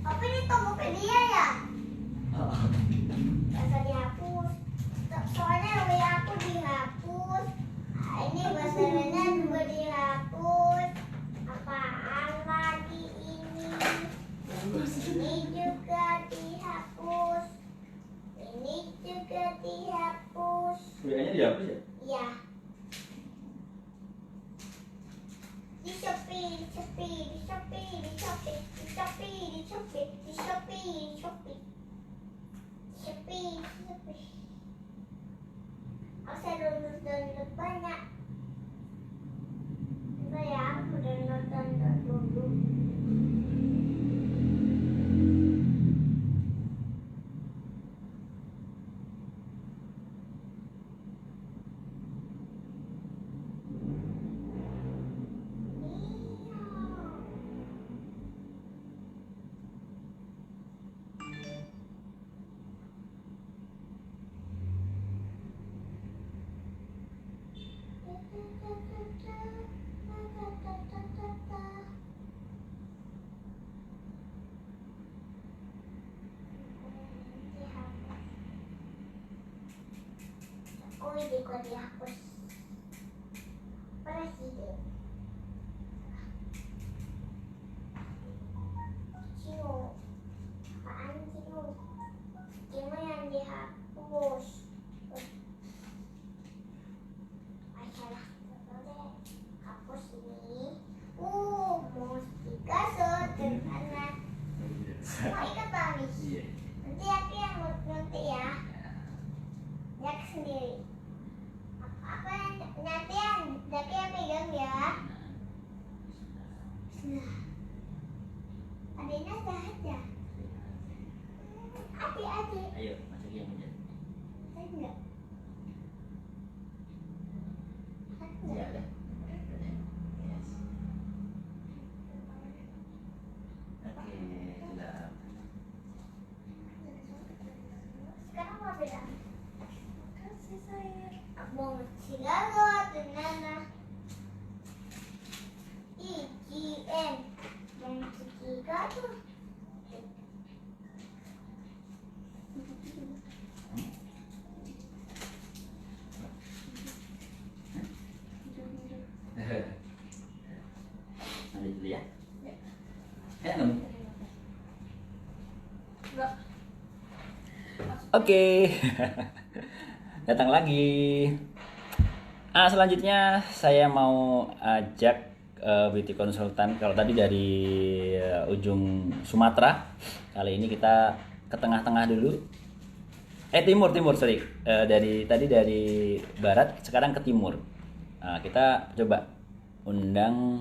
Apa ini Tokopedia ya? Bahasa dihapus. Soalnya WA aku dihapus. Ini bahasanya juga dihapus. Apaan lagi ini? Ini juga dihapus. Ini juga dihapus. WA-nya dihapus ya? Ya. Di Shopee, di Shopee, di Shopee, di Shopee, di Shopee, di Shopee, di Shopee, di Shopee, Shopee, Shopee. Aku download banyak. Coba ya, aku download dulu. Oh, ini kok dihapus. Presiden. Cino. Apaan Cino? Cino yang dihapus. Salah. Hapus ini. Mustika sederhana. Mau ikat tali? Nanti aku yang ngerti ya. Jack sendiri. Apa yang nanti yang Jack yang pegang ya? Nah, adiknya saja. Adik. Ayo, masuk yang menjadi. Saya enggak. Ya ada. Yes. Oke, sudah. Sekarang mau beda. Kasih saya. Mau cilagot dengan IGN yang ketiga tuh. Ambil dulu ya. Kamu. Oke. Datang lagi. Selanjutnya saya mau ajak beauty consultant. Kalau tadi dari ujung Sumatera, kali ini kita ke tengah-tengah dulu. Timur, sorry. Dari barat, sekarang ke timur. Kita coba undang.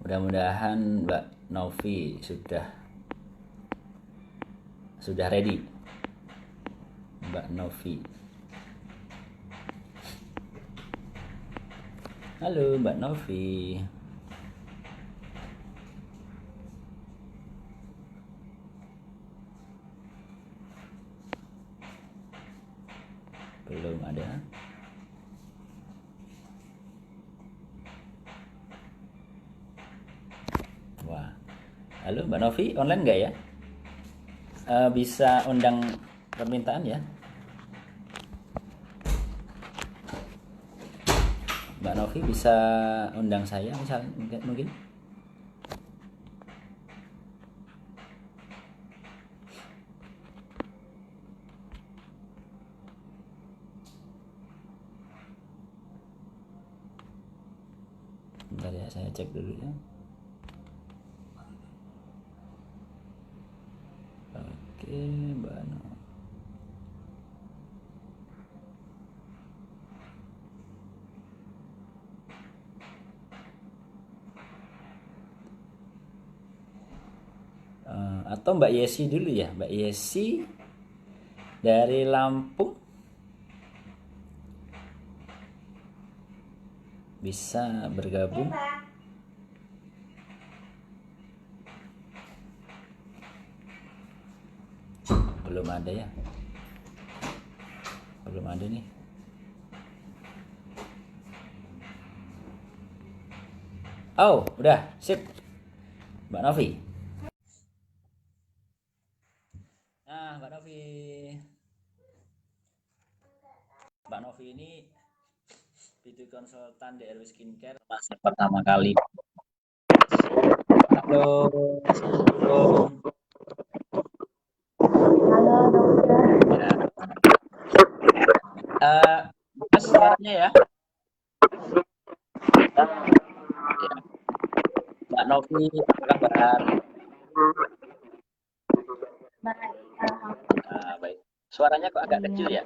Mudah-mudahan Mbak Novi sudah ready. Mbak Novi. Halo Mbak Novi. Belum ada. Wah. Halo Mbak Novi, online nggak ya? Bisa undang permintaan ya? Mbak Novi bisa undang saya misalnya mungkin? cek dulu ya. Oke, Mbak No. Atau Mbak Yesi dulu ya, Mbak Yesi dari Lampung bisa bergabung. Belum ada ya, belum ada nih. Oh, udah, sip. Mbak Novi. Nah, Mbak Novi. Mbak Novi ini beauty konsultan DRW Skincare masa pertama kali. Halo. Halo dokter. Mas suaranya ya. Mbak Novi, apa kabar? Baik, alhamdulillah. Baik. Suaranya kok agak kecil ya?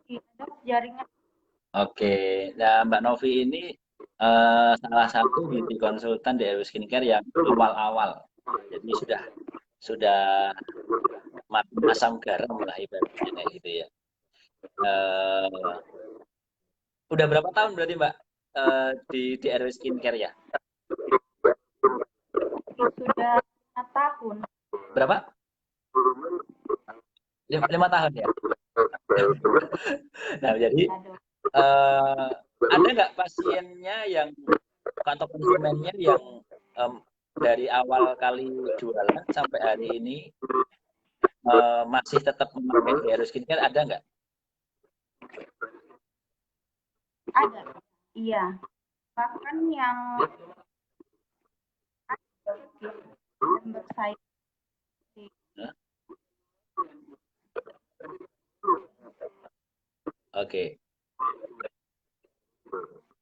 Iya, dok, jaringan. Oke, nah Mbak Novi ini salah satu beauty konsultan di DRW Skincare yang awal-awal. Jadi sudah masam garam lah ibaratnya kayak gitu ya. Udah berapa tahun berarti Mbak di DRW Skincare ya? Sudah 5 tahun. Berapa? 5 tahun ya? Nah, jadi ada nggak pasiennya yang atau konsumennya yang dari awal kali jualan sampai hari ini masih tetap memakai DRW Skincare, ada nggak? Ada, iya. Bahkan yang bersaing. Oke.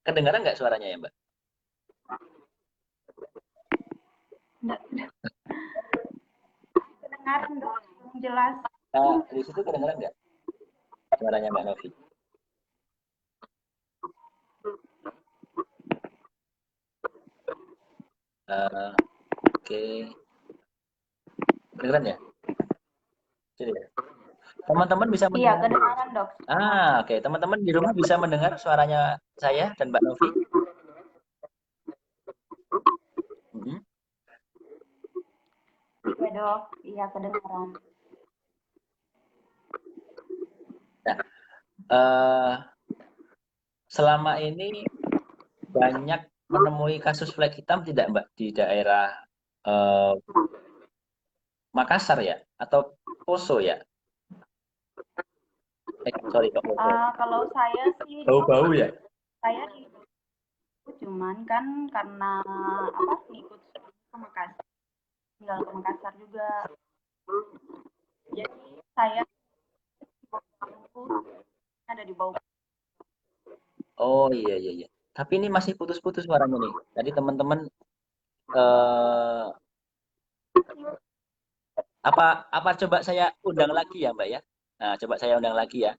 Kedengaran nggak suaranya ya, Mbak? Enggak. Kedengaran dok, jelas. Di situ kedengaran nggak suaranya Mbak Novi? Oke. Kedengaran ya? Jadi ya. Teman-teman bisa mendengar. Iya, kedengaran dok. Oke. Teman-teman di rumah bisa mendengar suaranya saya dan Mbak Novi? Iya dok, iya kedengaran. Nah, selama ini banyak menemui kasus flek hitam tidak Mbak di daerah Makassar ya atau Poso ya? Sorry Kak Poso. Kalau saya sih Bau-bau ya? Saya cuman kan karena apa ikut ke Makassar, tinggal ke Makassar juga. Jadi saya ada di bawah. Oh iya. Tapi ini masih putus-putus suaranya nih. Tadi teman-teman apa coba saya undang lagi ya Mbak ya? Nah, coba saya undang lagi ya.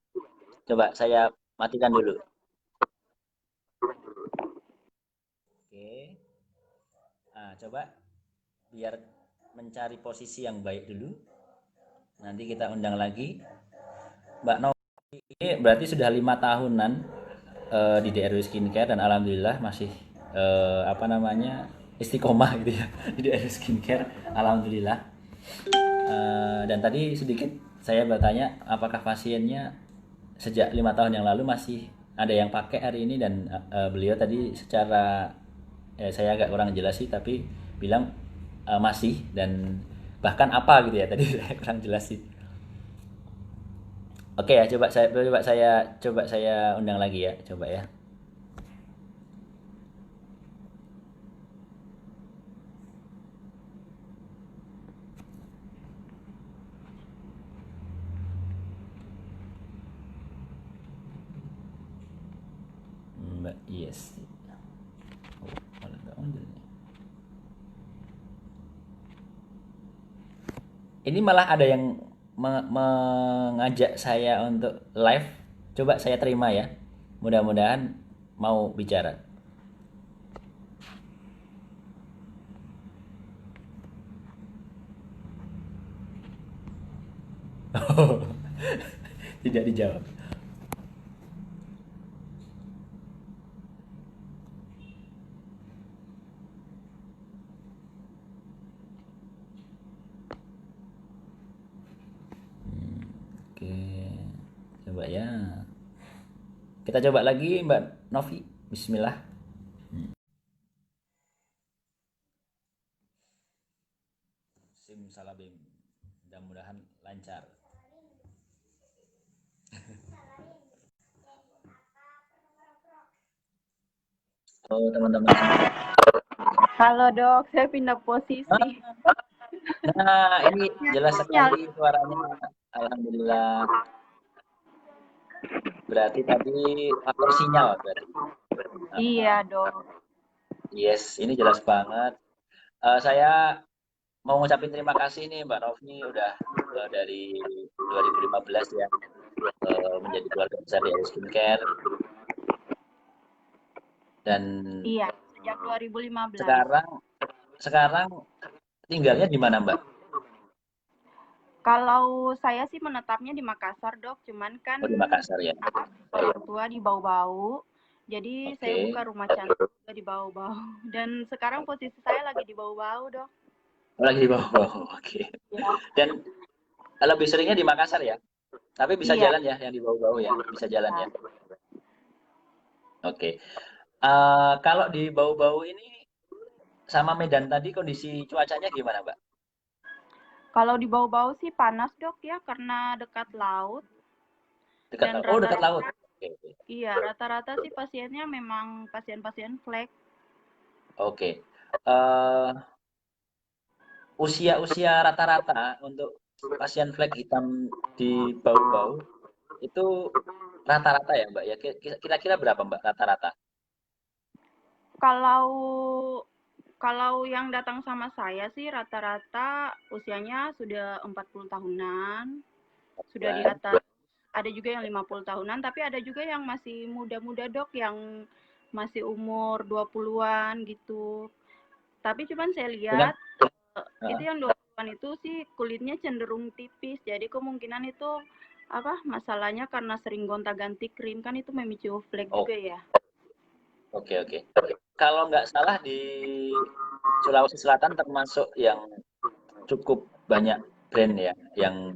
Coba saya matikan dulu. Oke. Nah, coba biar mencari posisi yang baik dulu. Nanti kita undang lagi. Mbak Novi ini berarti sudah 5 tahunan di DRW Skincare dan alhamdulillah masih istiqomah gitu ya di DRW Skincare, alhamdulillah. Dan tadi sedikit saya bertanya apakah pasiennya sejak 5 tahun yang lalu masih ada yang pakai hari ini, dan beliau tadi secara saya agak kurang jelas sih tapi bilang masih, dan bahkan apa gitu ya tadi saya kurang jelas sih. Oke ya, coba saya undang lagi ya, coba ya. Mbak Yes. Oh, malah nggak muncul nih. Ini malah ada yang mengajak saya untuk live. Coba saya terima ya. Mudah-mudahan mau bicara. Oh, tidak dijawab. Oke, coba ya. Kita coba lagi Mbak Novi. Bismillah. Simsalabim. Mudah-mudahan lancar. Halo teman-teman. Halo dok, saya pindah posisi. Nah, ini jelas sekali suaranya. Alhamdulillah. Berarti tadi faktor sinyal berarti. Iya dok. Yes, ini jelas banget. Saya mau ngucapin terima kasih nih Mbak Novi udah dari 2015 ya menjadi keluarga besar di Ayu Skincare. Dan Iya, sejak 2015. Sekarang tinggalnya di mana Mbak? Kalau saya sih menetapnya di Makassar dok, cuman kan di Makassar ya. Orang tua di Bau-Bau, jadi saya buka rumah cantik juga di Bau-Bau. Dan sekarang posisi saya lagi di Bau-Bau dok. Lagi di Bau-Bau, oke. Ya. Dan lebih seringnya di Makassar ya? Tapi bisa jalan ya yang di Bau-Bau ya? Bisa jalan ya? Oke. Kalau di Bau-Bau ini sama Medan tadi kondisi cuacanya gimana Mbak? Kalau di Bau-Bau sih panas dok ya, karena dekat laut. Dekat laut. Iya, rata-rata sih pasiennya memang pasien-pasien flek. Oke. Usia rata-rata untuk pasien flek hitam di Bau-Bau itu rata-rata ya Mbak ya? Kira-kira berapa Mbak rata-rata? Kalau yang datang sama saya sih rata-rata usianya sudah 40 tahunan, sudah di atas, ada juga yang 50 tahunan, tapi ada juga yang masih muda-muda dok, yang masih umur 20-an gitu. Tapi cuman saya lihat itu yang 20-an itu sih kulitnya cenderung tipis, jadi kemungkinan itu masalahnya karena sering gonta-ganti krim, kan itu memicu flek juga ya. Oke. Kalau nggak salah di Sulawesi Selatan termasuk yang cukup banyak brand ya, yang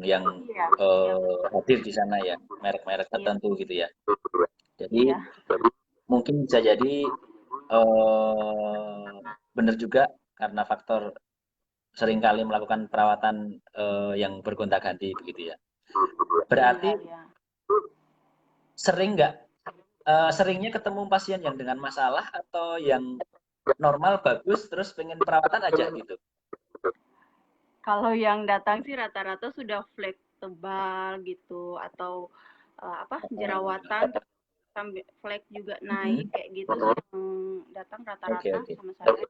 hadir di sana ya, merek-merek tertentu gitu ya. Jadi mungkin bisa jadi benar juga karena faktor seringkali melakukan perawatan yang bergonta-ganti begitu ya. Berarti seringnya ketemu pasien yang dengan masalah atau yang normal bagus terus pengen perawatan aja gitu? Kalau yang datang sih rata-rata sudah flek tebal gitu, atau jerawatan sampai flek juga naik kayak gitu sih yang datang rata-rata sama saya.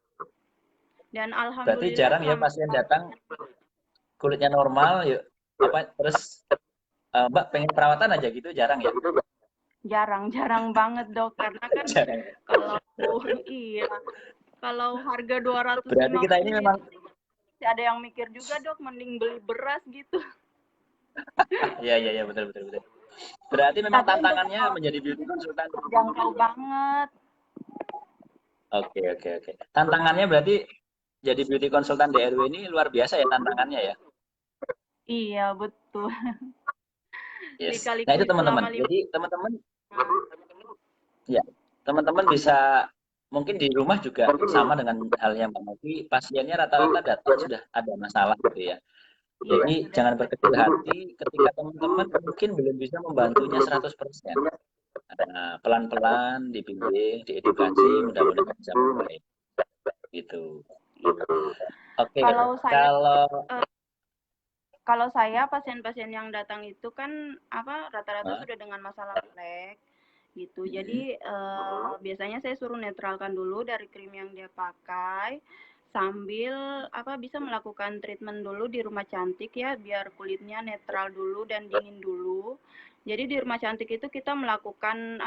Dan alhamdulillah. Berarti jarang ya pasien datang kulitnya normal yuk terus Mbak pengen perawatan aja gitu, jarang ya? Jarang banget dok, karena kan kalau harga 250 berarti kita ini memang ada yang mikir juga dok, mending beli beras gitu. Iya betul. Berarti memang tantangannya menjadi beauty consultant jangkau banget. Oke. Tantangannya berarti jadi beauty consultant di RW ini luar biasa ya tantangannya ya? Iya betul. Yes. Nah itu teman-teman. Jadi teman-teman bisa mungkin di rumah juga sama dengan halnya Mbak Novi, pasiennya rata-rata datang sudah ada masalah gitu ya. Jadi jangan berkecil hati ketika teman-teman mungkin belum bisa membantunya 100%. Pelan-pelan dibimbing, diedukasi, mudah-mudahan bisa membaik. Gitu. Oke. Kalau saya pasien-pasien yang datang itu kan rata-rata sudah dengan masalah flek. gitu. Jadi biasanya saya suruh netralkan dulu dari krim yang dia pakai, sambil bisa melakukan treatment dulu di rumah cantik ya, biar kulitnya netral dulu dan dingin dulu. Jadi di rumah cantik itu kita melakukan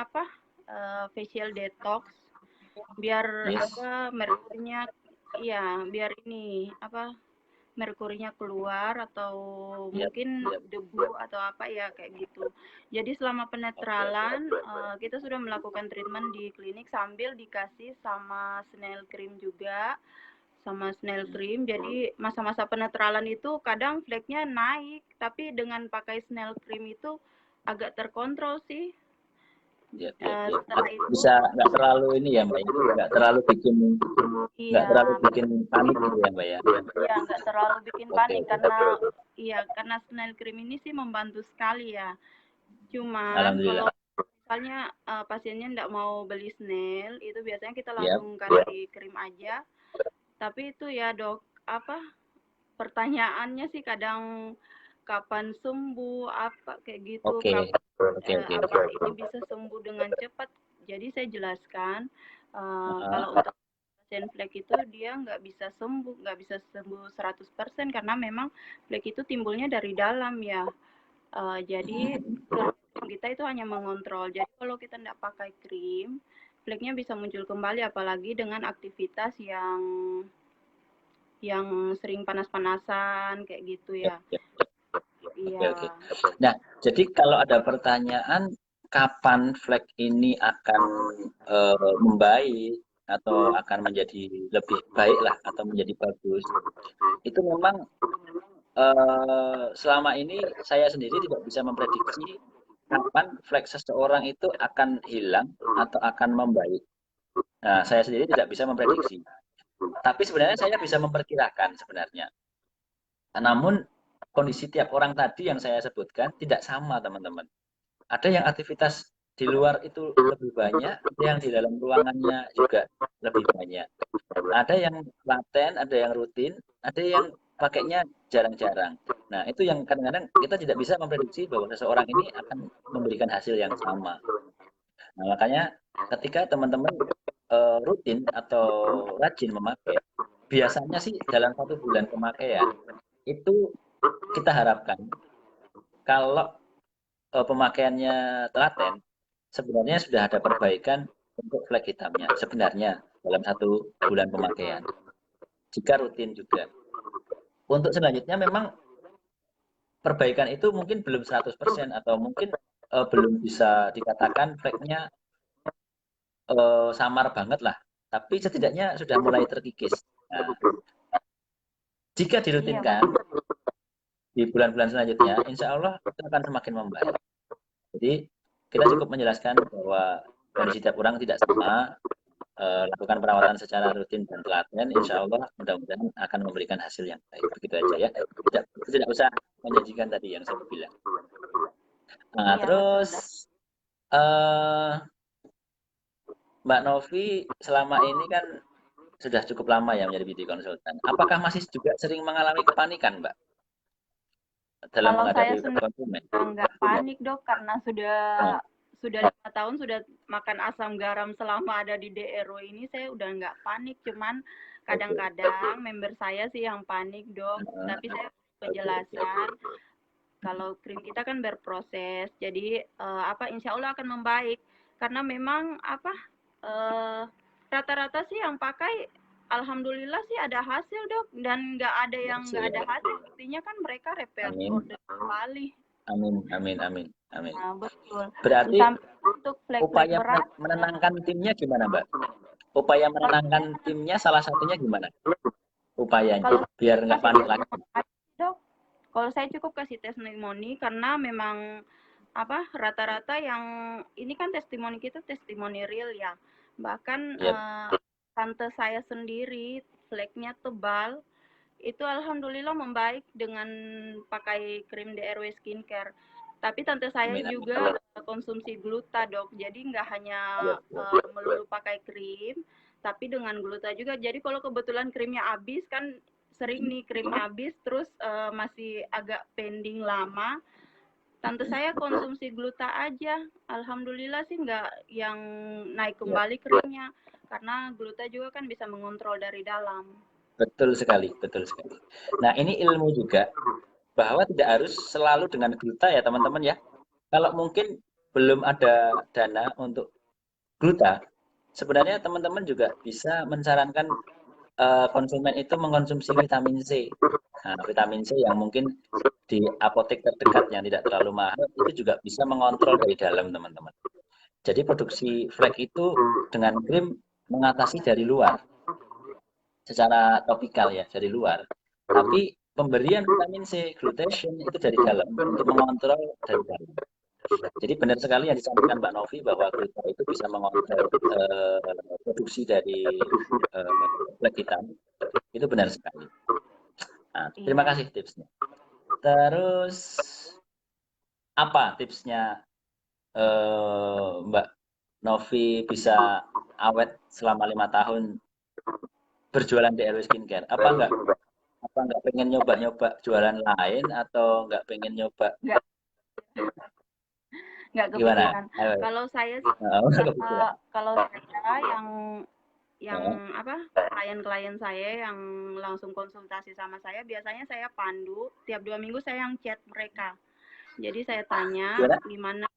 facial detox, biar Yes. merkurinya, iya, biar ini merkurinya keluar, atau Yap. mungkin debu atau apa ya kayak gitu. Jadi selama penetralan kita sudah melakukan treatment di klinik sambil dikasih sama snail cream juga, sama snail cream. Jadi masa-masa penetralan itu kadang fleknya naik, tapi dengan pakai snail cream itu agak terkontrol sih. Yap. Setelah itu Bisa nggak terlalu ini ya Mbak, nggak terlalu bikin iya, panik gitu ya Mbak ya. iya nggak terlalu bikin Oke. panik, karena snail cream ini sih membantu sekali ya. Cuman Alhamdulillah. kalau misalnya pasiennya nggak mau beli snail, itu biasanya kita Yap. langsung kasih krim aja. Tapi itu ya dok, pertanyaannya sih kadang kapan sembuh, kayak gitu, Oke. apa ini bisa sembuh dengan cepat. Jadi saya jelaskan kalau untuk pasien flek itu dia nggak bisa sembuh 100% karena memang flek itu timbulnya dari dalam ya. Jadi kita itu hanya mengontrol. Jadi kalau kita tidak pakai krim, fleknya bisa muncul kembali, apalagi dengan aktivitas yang sering panas-panasan kayak gitu ya. Iya. Oke. Nah, jadi kalau ada pertanyaan kapan flek ini akan membaik atau akan menjadi lebih baik lah atau menjadi bagus, itu memang selama ini saya sendiri tidak bisa memprediksi kapan flek seseorang itu akan hilang atau akan membaik. Nah, saya sendiri tidak bisa memprediksi. Tapi sebenarnya saya bisa memperkirakan sebenarnya. Namun kondisi tiap orang tadi yang saya sebutkan tidak sama, teman-teman. Ada yang aktivitas di luar itu lebih banyak, ada yang di dalam ruangannya juga lebih banyak. Ada yang laten, ada yang rutin, ada yang pakainya jarang-jarang. Nah, itu yang kadang-kadang kita tidak bisa memprediksi bahwa seseorang ini akan memberikan hasil yang sama. Nah, makanya ketika teman-teman rutin atau rajin memakai, biasanya sih dalam 1 bulan pemakaian itu kita harapkan kalau pemakaiannya telaten, sebenarnya sudah ada perbaikan untuk flek hitamnya. Sebenarnya dalam 1 bulan pemakaian. Jika rutin juga. Untuk selanjutnya memang perbaikan itu mungkin belum 100% atau mungkin belum bisa dikatakan fleknya samar banget lah. Tapi setidaknya sudah mulai terkikis. Nah, jika dirutinkan di bulan-bulan selanjutnya, insya Allah itu akan semakin membaik. Jadi kita cukup menjelaskan bahwa kondisi tiap orang tidak sama, lakukan perawatan secara rutin dan telaten, insya Allah mudah-mudahan akan memberikan hasil yang baik. Begitu aja ya. Tidak usah menjanjikan tadi yang saya bilang. Nah, Iya, terus Mbak Novi selama ini kan sudah cukup lama ya menjadi beauty consultant. Apakah masih juga sering mengalami kepanikan, Mbak, dalam kalau saya menghadapi sendiri konsumen? nggak panik dok, karena sudah 5 tahun sudah makan asam garam selama ada di DRW ini, saya udah nggak panik. Cuman kadang-kadang member saya sih yang panik dok, tapi saya penjelasan kalau krim kita kan berproses, jadi insya Allah akan membaik, karena memang rata-rata sih yang pakai alhamdulillah sih ada hasil dok, dan nggak ada yang nggak ada hasil, artinya kan mereka repeat order kembali. Amin. Nah, betul. Berarti untuk upaya berat menenangkan timnya gimana, Mbak? Upaya menenangkan timnya salah satunya gimana? Upayanya biar nggak panik lagi. Dok, kalau saya cukup kasih testimoni, karena memang rata-rata yang ini kan testimoni kita testimoni real ya. Bahkan tante saya sendiri fleknya tebal, itu alhamdulillah membaik dengan pakai krim DRW skincare. Tapi tante saya juga konsumsi gluta dok, jadi nggak hanya melulu pakai krim, tapi dengan gluta juga. Jadi kalau kebetulan krimnya habis, kan sering nih krimnya habis terus masih agak pending lama, Tante saya konsumsi gluta aja. Alhamdulillah sih nggak yang naik kembali keringnya. Karena gluta juga kan bisa mengontrol dari dalam. Betul sekali, betul sekali. Nah, ini ilmu juga bahwa tidak harus selalu dengan gluta ya teman-teman ya. Kalau mungkin belum ada dana untuk gluta, sebenarnya teman-teman juga bisa mensarankan konsumen itu mengkonsumsi vitamin C. Nah, vitamin C yang mungkin di apotek terdekat yang tidak terlalu mahal itu juga bisa mengontrol dari dalam teman-teman. Jadi produksi flek itu dengan krim mengatasi dari luar, secara topikal ya dari luar. Tapi pemberian vitamin C, glutation itu dari dalam untuk mengontrol dari dalam. Jadi benar sekali yang disampaikan Mbak Novi bahwa gluta itu bisa mengontrol produksi dari flek hitam. Itu benar sekali. Nah, terima kasih tipsnya. Terus apa tipsnya Mbak Novi bisa awet selama 5 tahun berjualan di RW Skincare? Apa nggak pengen nyoba-nyoba jualan lain atau nggak pengen nyoba? Nggak kepikiran. Kalau saya kalau saya yang klien-klien saya yang langsung konsultasi sama saya, biasanya saya pandu tiap 2 minggu saya yang chat mereka. Jadi saya tanya gimana.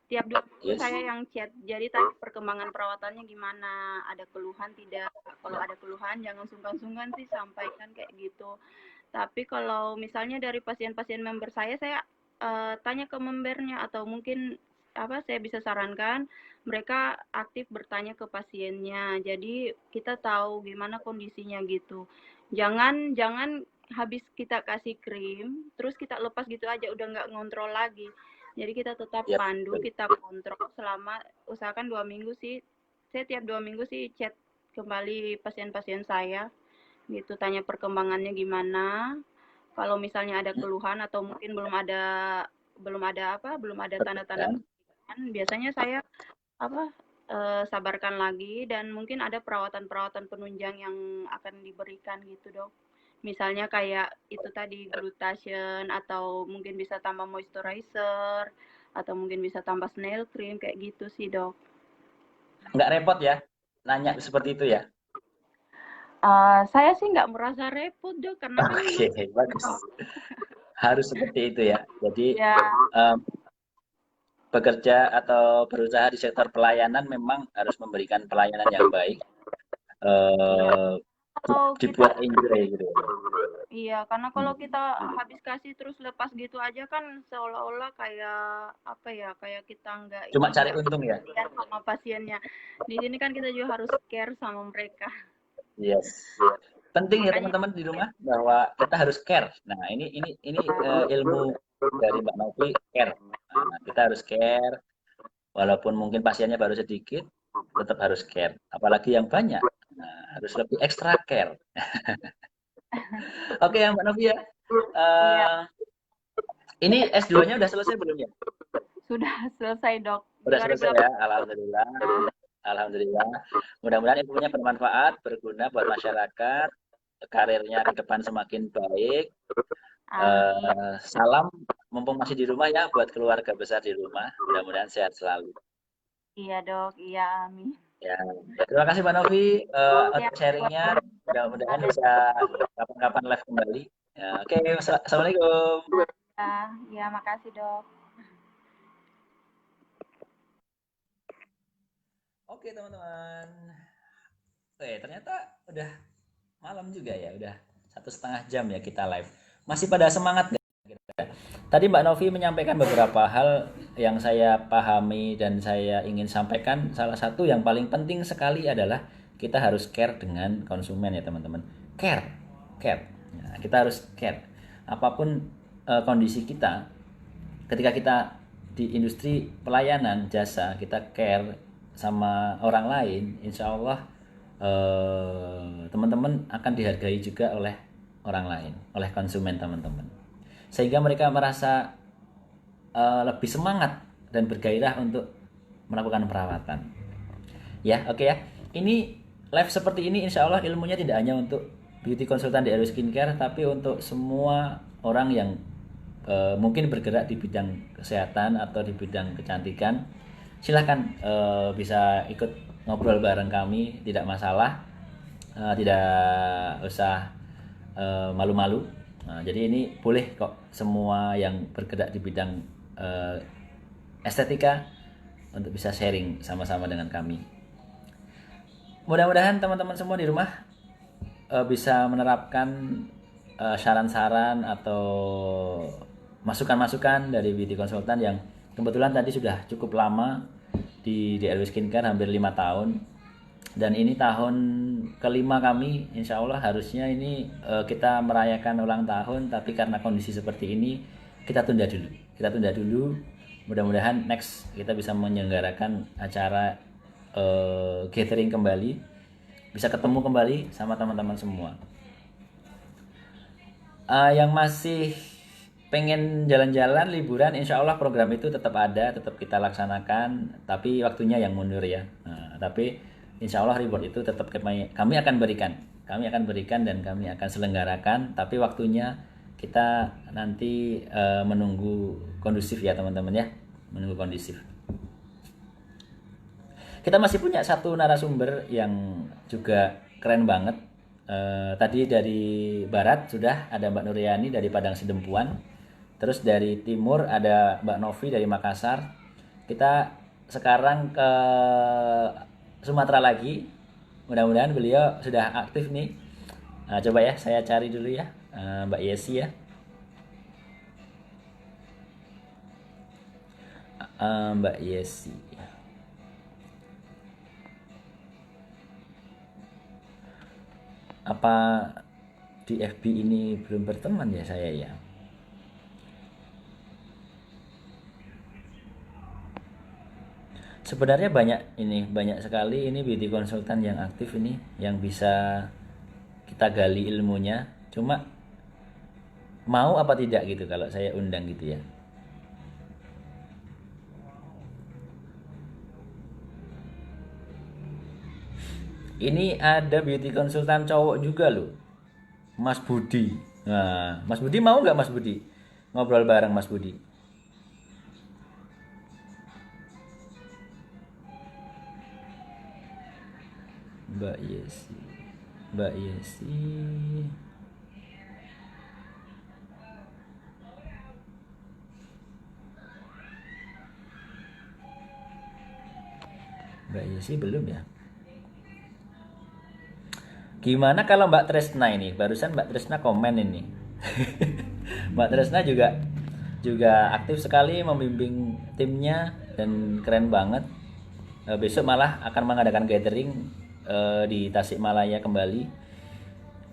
Tiap 2 minggu saya yang chat. Jadi tanya perkembangan perawatannya gimana, ada keluhan tidak. Kalau ada keluhan jangan sungkan-sungkan sih sampaikan kayak gitu. Tapi kalau misalnya dari pasien-pasien member saya tanya ke membernya atau mungkin saya bisa sarankan mereka aktif bertanya ke pasiennya. Jadi kita tahu gimana kondisinya gitu. Jangan habis kita kasih krim terus kita lepas gitu aja udah nggak ngontrol lagi. Jadi kita tetap pandu, kita kontrol selama usahakan 2 minggu sih. Saya tiap 2 minggu sih chat kembali pasien-pasien saya gitu, tanya perkembangannya gimana. Kalau misalnya ada keluhan atau mungkin belum ada tanda-tanda biasanya saya sabarkan lagi dan mungkin ada perawatan penunjang yang akan diberikan gitu dok. Misalnya kayak itu tadi glutation atau mungkin bisa tambah moisturizer atau mungkin bisa tambah snail cream kayak gitu sih dok. Nggak repot ya nanya seperti itu ya? Saya sih nggak merasa repot dok karena bagus. Harus seperti itu ya. Jadi bekerja atau berusaha di sektor pelayanan memang harus memberikan pelayanan yang baik. Dibuat enjoy gitu. Iya, karena kalau kita habis kasih terus lepas gitu aja kan seolah-olah kayak kita nggak cuma cari untung ya sama pasiennya. Di sini kan kita juga harus care sama mereka. Yes. Penting ya teman-teman di rumah bahwa kita harus care. Nah, ini ilmu dari Mbak Novi, care. Nah, kita harus care walaupun mungkin pasiennya baru sedikit, tetap harus care. Apalagi yang banyak. Nah, harus lebih ekstra care. Oke ya Mbak Novi ya. Ini S2-nya udah selesai belum ya? Sudah selesai dok. Sudah selesai ya, alhamdulillah. Alhamdulillah. Mudah-mudahan ilmunya bermanfaat, berguna buat masyarakat, karirnya ke depan semakin baik. Salam mumpung masih di rumah ya buat keluarga besar di rumah. Mudah-mudahan sehat selalu. Iya dok, iya amin. Ya, terima kasih Mbak Novi untuk sharingnya. Mudah-mudahan bisa kapan-kapan live kembali. Ya, oke, assalamualaikum. Ya, makasih dok. Oke teman-teman. Ternyata udah malam juga ya, udah 1,5 jam ya kita live. Masih pada semangat nggak? Tadi Mbak Novi menyampaikan beberapa hal yang saya pahami dan saya ingin sampaikan. Salah satu yang paling penting sekali adalah kita harus care dengan konsumen ya teman-teman. Care. Nah, kita harus care. Apapun kondisi kita, ketika kita di industri pelayanan jasa, kita care sama orang lain, insya Allah teman-teman akan dihargai juga oleh orang lain, oleh konsumen teman-teman, sehingga mereka merasa lebih semangat dan bergairah untuk melakukan perawatan. Ya, oke ya. Ini live seperti ini insya Allah ilmunya tidak hanya untuk beauty konsultan di RW Skincare, tapi untuk semua orang yang mungkin bergerak di bidang kesehatan atau di bidang kecantikan, silahkan bisa ikut ngobrol bareng kami, tidak masalah. Tidak usah malu-malu. Nah, jadi ini boleh kok semua yang bergerak di bidang estetika untuk bisa sharing sama-sama dengan kami. Mudah-mudahan teman-teman semua di rumah bisa menerapkan saran-saran atau masukan-masukan dari beauty consultant yang kebetulan tadi sudah cukup lama di DRW Skincare, hampir 5 tahun. Dan ini tahun kelima kami, insya Allah harusnya ini kita merayakan ulang tahun, tapi karena kondisi seperti ini kita tunda dulu. Mudah-mudahan next kita bisa menyelenggarakan acara gathering kembali, bisa ketemu kembali sama teman-teman semua. Yang masih pengen jalan-jalan liburan, insya Allah program itu tetap ada, tetap kita laksanakan, tapi waktunya yang mundur ya. Tapi insya Allah reward itu tetap kami akan berikan dan kami akan selenggarakan, tapi waktunya kita nanti menunggu kondusif ya teman-teman ya, menunggu kondusif. Kita masih punya satu narasumber yang juga keren banget. Tadi dari barat sudah ada Mbak Nuryani dari Padang Sidempuan. Terus dari timur ada Mbak Novi dari Makassar. Kita sekarang ke Sumatera lagi. Mudah-mudahan beliau sudah aktif nih. Coba ya saya cari dulu ya Mbak Yesi ya. Mbak Yesi. Apa di FB ini belum berteman ya saya ya? Sebenarnya banyak sekali ini beauty konsultan yang aktif ini, yang bisa kita gali ilmunya. Cuma mau apa tidak gitu kalau saya undang gitu ya. Ini ada beauty konsultan cowok juga loh, Mas Budi. Nah, Mas Budi mau nggak Mas Budi ngobrol bareng Mas Budi? Mbak Yesi. Mbak Yesi belum ya? Gimana kalau Mbak Tresna ini? Barusan Mbak Tresna komen ini. Mbak Tresna juga aktif sekali membimbing timnya dan keren banget. Besok malah akan mengadakan gathering di Tasikmalaya kembali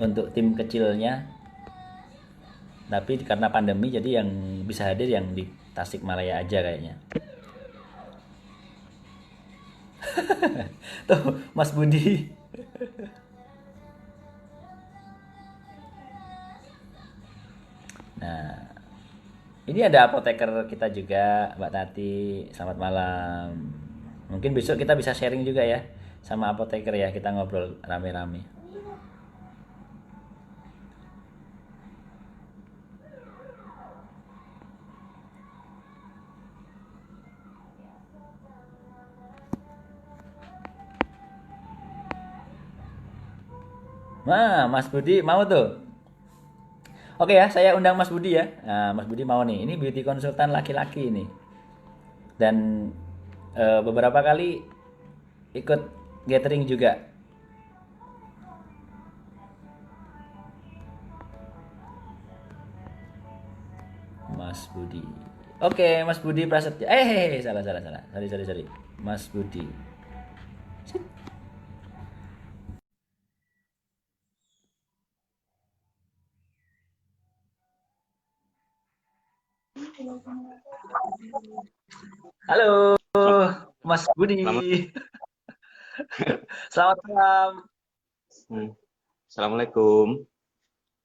untuk tim kecilnya. Tapi karena pandemi jadi yang bisa hadir yang di Tasikmalaya aja kayaknya. Tuh Mas Budi. Nah, ini ada apoteker kita juga, Mbak Tati. Selamat malam. Mungkin besok kita bisa sharing juga ya sama apoteker ya, kita ngobrol rame-rame. Nah, Mas Budi mau tuh. Oke ya, saya undang Mas Budi ya. Nah, Mas Budi mau nih. Ini beauty konsultan laki-laki ini. Dan beberapa kali ikut gathering juga. Mas Budi. Oke, Mas Budi Prasetya. Salah. Sorry. Mas Budi. Halo, Mas Budi. Selamat malam. Assalamualaikum.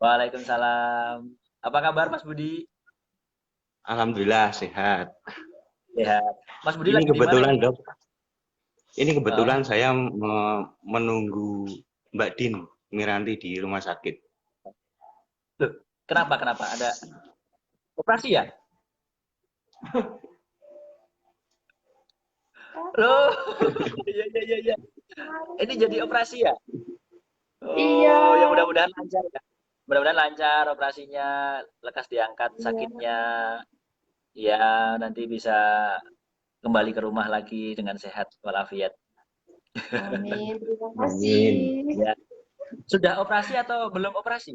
Waalaikumsalam. Apa kabar Mas Budi? Alhamdulillah sehat. Sehat. Mas Budi Ini lagi kebetulan di mana? Dok. Ini kebetulan saya menunggu Mbak Din Miranti di rumah sakit. Loh, kenapa? Operasi ya? Loh, iya iya iya iya. Ini jadi operasi ya? Iya. Oh, ya mudah-mudahan lancar ya. Mudah-mudahan lancar operasinya, lekas diangkat Iya. sakitnya, ya nanti bisa kembali ke rumah lagi dengan sehat walafiat. Amin. Terima Amin. kasih. Ya. Sudah operasi atau belum operasi?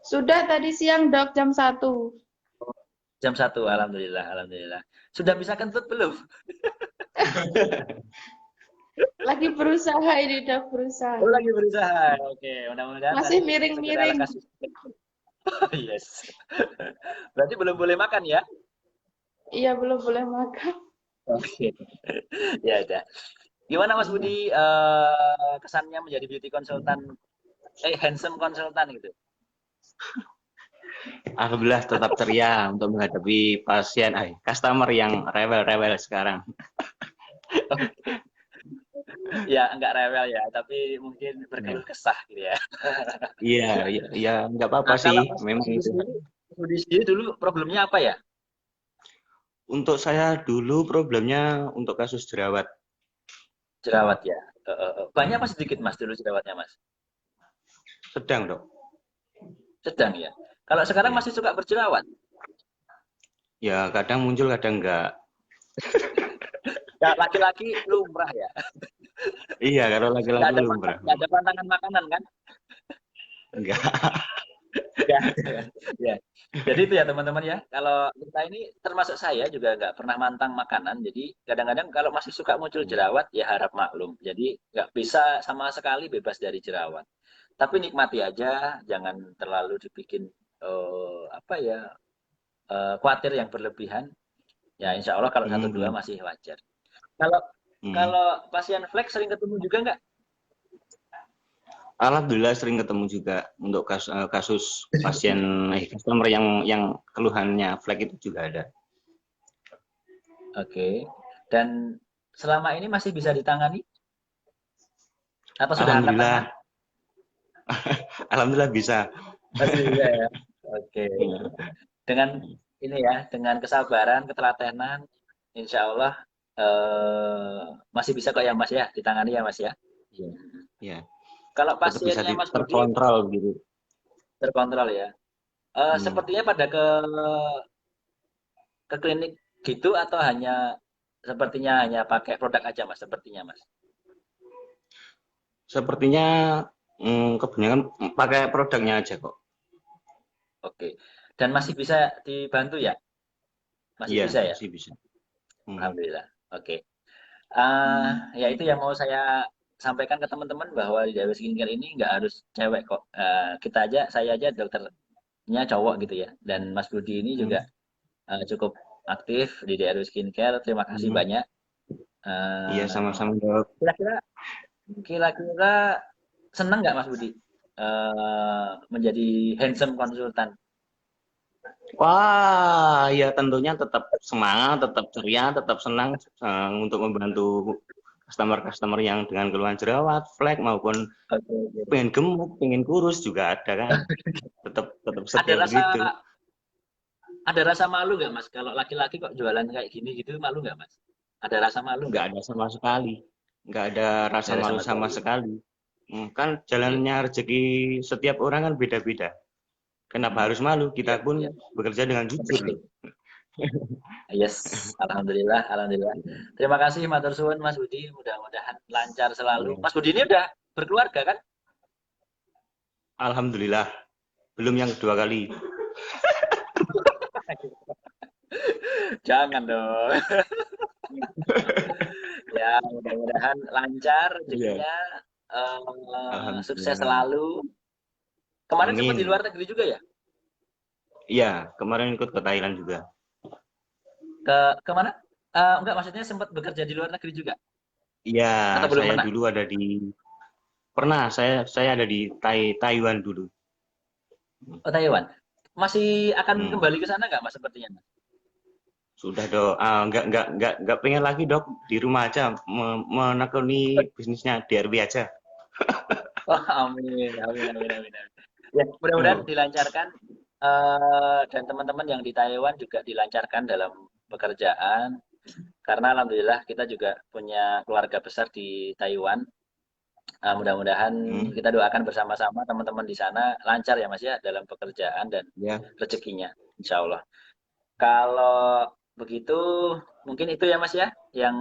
Sudah tadi siang, Dok, jam 1. Jam 1, alhamdulillah, alhamdulillah. Sudah bisa kentut belum? Lagi berusaha ini, Dok, berusaha. Oh, lagi berusaha. Oke, mudah-mudahan Masih nanti segera miring-miring. lekas. Yes. Berarti belum boleh makan ya? Iya, belum boleh makan. Oke. Ya udah. Gimana Mas Budi kesannya menjadi beauty consultant, handsome consultant gitu? Alhamdulillah tetap ceria untuk menghadapi pasien, customer yang rewel-rewel sekarang. Ya enggak rewel ya, tapi mungkin berkeluh kesah gitu ya. Iya, ya nggak apa-apa Nah, sih, kalau Mas memang itu. Budi sendiri dulu problemnya apa ya? Untuk saya dulu problemnya untuk kasus jerawat. Jerawat ya. Banyak Mas sedikit Mas dulu jerawatnya Mas? Sedang, Dok. Sedang ya. Kalau sekarang Iya. masih suka berjerawat? Ya, kadang muncul, kadang enggak. Ya, laki-laki lumrah ya. Iya, kalau Nggak laki-laki ada lumrah. nggak ada pantangan makanan kan? Enggak. Ya. Ya. Jadi itu ya teman-teman ya. Kalau kita ini termasuk saya juga nggak pernah mantang makanan. Jadi kadang-kadang kalau masih suka muncul jerawat ya harap maklum. Jadi nggak bisa sama sekali bebas dari jerawat. Tapi nikmati aja, jangan terlalu dibikin apa ya khawatir yang berlebihan. Ya insya Allah kalau 1-2 masih wajar. Kalau kalau pasien flek sering ketemu juga nggak? Alhamdulillah sering ketemu juga untuk kasus pasien customer yang keluhannya flek itu juga ada. Oke. Dan selama ini masih bisa ditangani? Atau sudah angkat Alhamdulillah. tangan? Alhamdulillah bisa. Masih bisa ya. Oke. Dengan ini ya, dengan kesabaran, ketelatenan, insya Allah masih bisa kok ya Mas ya, ditangani ya Mas ya. Iya. Kalau Tetap bisa pasiennya Mas Budi terkontrol gitu. terkontrol ya. Sepertinya pada ke klinik gitu atau sepertinya hanya pakai produk aja Mas, sepertinya Mas. Sepertinya kebanyakan pakai produknya aja kok. Oke. Dan masih bisa dibantu ya? Masih Iya, bisa ya? masih bisa. Alhamdulillah. Oke. Ya itu yang mau saya sampaikan ke teman-teman bahwa di Dewi Skincare ini nggak harus cewek kok. Kita aja, saya aja dokternya cowok gitu ya. Dan Mas Budi ini juga cukup aktif di Dewi Skincare. Terima kasih banyak. Iya, sama-sama Dok. Kira-kira senang nggak Mas Budi menjadi handsome konsultan? Wah, ya tentunya tetap semangat, tetap ceria, tetap senang untuk membantu customer-customer yang dengan keluhan jerawat, flek maupun pengen gemuk, pengen kurus juga ada kan. Tetap setia begitu. Ada rasa malu nggak Mas kalau laki-laki kok jualan kayak gini gitu, malu nggak Mas? Ada rasa malu? Nggak ada sama sekali. Nggak ada rasa malu sama sekali. Kan jalannya rezeki setiap orang kan beda-beda. Kenapa harus malu? Kita pun bekerja dengan jujur. Yes, alhamdulillah, alhamdulillah. Terima kasih matur suwun Mas Budi, mudah-mudahan lancar selalu. Mas Budi ini udah berkeluarga kan? Alhamdulillah. Belum yang kedua kali. Jangan dong. Ya, mudah-mudahan lancar rezekinya, sukses selalu. Kemarin sempat di luar negeri juga ya? Iya, kemarin ikut ke Thailand juga. Kemana? Enggak, maksudnya sempat bekerja di luar negeri juga? Iya, atau belum saya pernah? dulu ada di saya ada di Taiwan dulu. Oh, Taiwan. Masih akan kembali ke sana nggak Mas sepertinya? Sudah Dok, nggak pengen lagi Dok, di rumah aja menekuni bisnisnya DRW aja. Oh, amin. Ya, mudah-mudahan dilancarkan. dan teman-teman yang di Taiwan juga dilancarkan dalam pekerjaan, karena alhamdulillah kita juga punya keluarga besar di Taiwan. Mudah-mudahan kita doakan bersama-sama teman-teman di sana lancar ya Mas ya dalam pekerjaan dan Ya, rezekinya, insya Allah. Kalau begitu mungkin itu ya Mas ya yang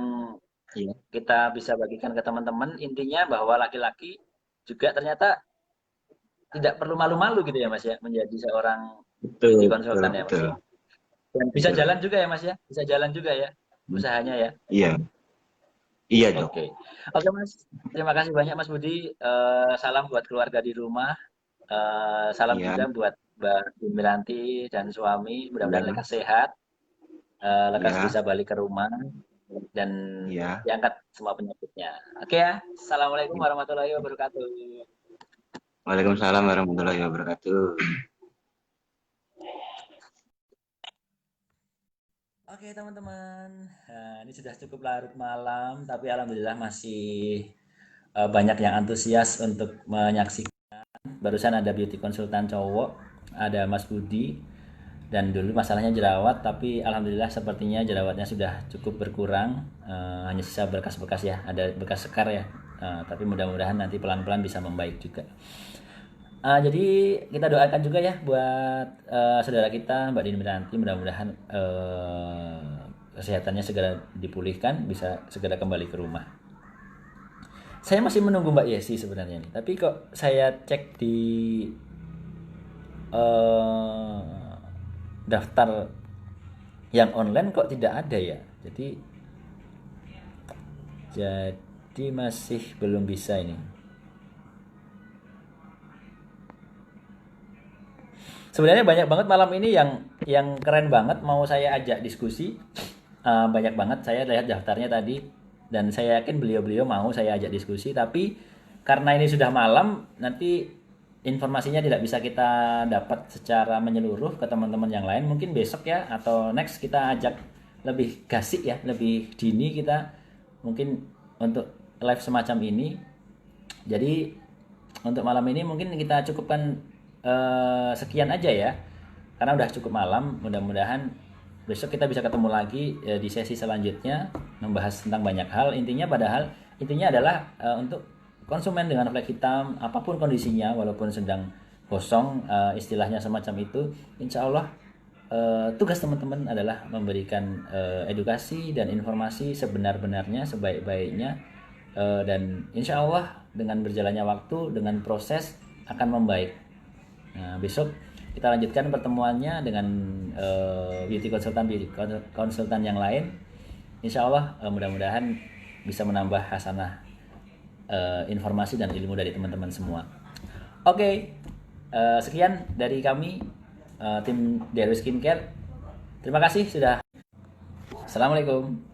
iya. kita bisa bagikan ke teman-teman. Intinya bahwa laki-laki juga ternyata tidak perlu malu-malu gitu ya Mas ya menjadi seorang Betul, beauty betul, consultant ya Mas betul, ya. Dan bisa betul. jalan juga ya Mas ya, bisa jalan juga ya usahanya ya. Iya, iya dok. Oke, oke Mas. Terima kasih banyak Mas Budi. Salam buat keluarga di rumah. Salam Iya, juga buat Mbak Miranti dan suami. Mudah-mudahan iya, lekas sehat, lekas iya, bisa balik ke rumah dan iya. diangkat semua penyakitnya. Oke ya. Assalamualaikum warahmatullahi wabarakatuh. Waalaikumsalam warahmatullahi wabarakatuh. Oke teman-teman, ini sudah cukup larut malam, tapi alhamdulillah masih banyak yang antusias untuk menyaksikan. Barusan ada beauty konsultan cowok, ada Mas Budi, dan dulu masalahnya jerawat, tapi alhamdulillah sepertinya jerawatnya sudah cukup berkurang, hanya sisa bekas-bekas ya, ada bekas sekar ya, tapi mudah-mudahan nanti pelan-pelan bisa membaik juga. Jadi kita doakan juga ya buat saudara kita Mbak Dini Miranti, mudah-mudahan kesehatannya segera dipulihkan, bisa segera kembali ke rumah. Saya masih menunggu Mbak Yesi sebenarnya nih, tapi kok saya cek di daftar yang online kok tidak ada ya. Jadi masih belum bisa ini. Sebenarnya banyak banget malam ini yang keren banget mau saya ajak diskusi. Banyak banget, saya lihat daftarnya tadi dan saya yakin beliau-beliau mau saya ajak diskusi, tapi karena ini sudah malam, nanti informasinya tidak bisa kita dapat secara menyeluruh ke teman-teman yang lain. Mungkin besok ya atau next kita ajak lebih gasik ya, lebih dini kita mungkin untuk live semacam ini. Jadi untuk malam ini mungkin kita cukupkan sekian aja ya, karena udah cukup malam. Mudah-mudahan besok kita bisa ketemu lagi di sesi selanjutnya membahas tentang banyak hal. Intinya adalah untuk konsumen dengan flek hitam apapun kondisinya, walaupun sedang kosong, istilahnya semacam itu, insya Allah tugas teman-teman adalah memberikan edukasi dan informasi sebenar-benarnya, sebaik-baiknya, dan insya Allah dengan berjalannya waktu, dengan proses akan membaik. Nah, besok kita lanjutkan pertemuannya dengan beauty konsultan yang lain. Insya Allah mudah-mudahan bisa menambah hasanah informasi dan ilmu dari teman-teman semua. Oke, sekian dari kami tim Deru Skincare. Terima kasih sudah. Assalamualaikum.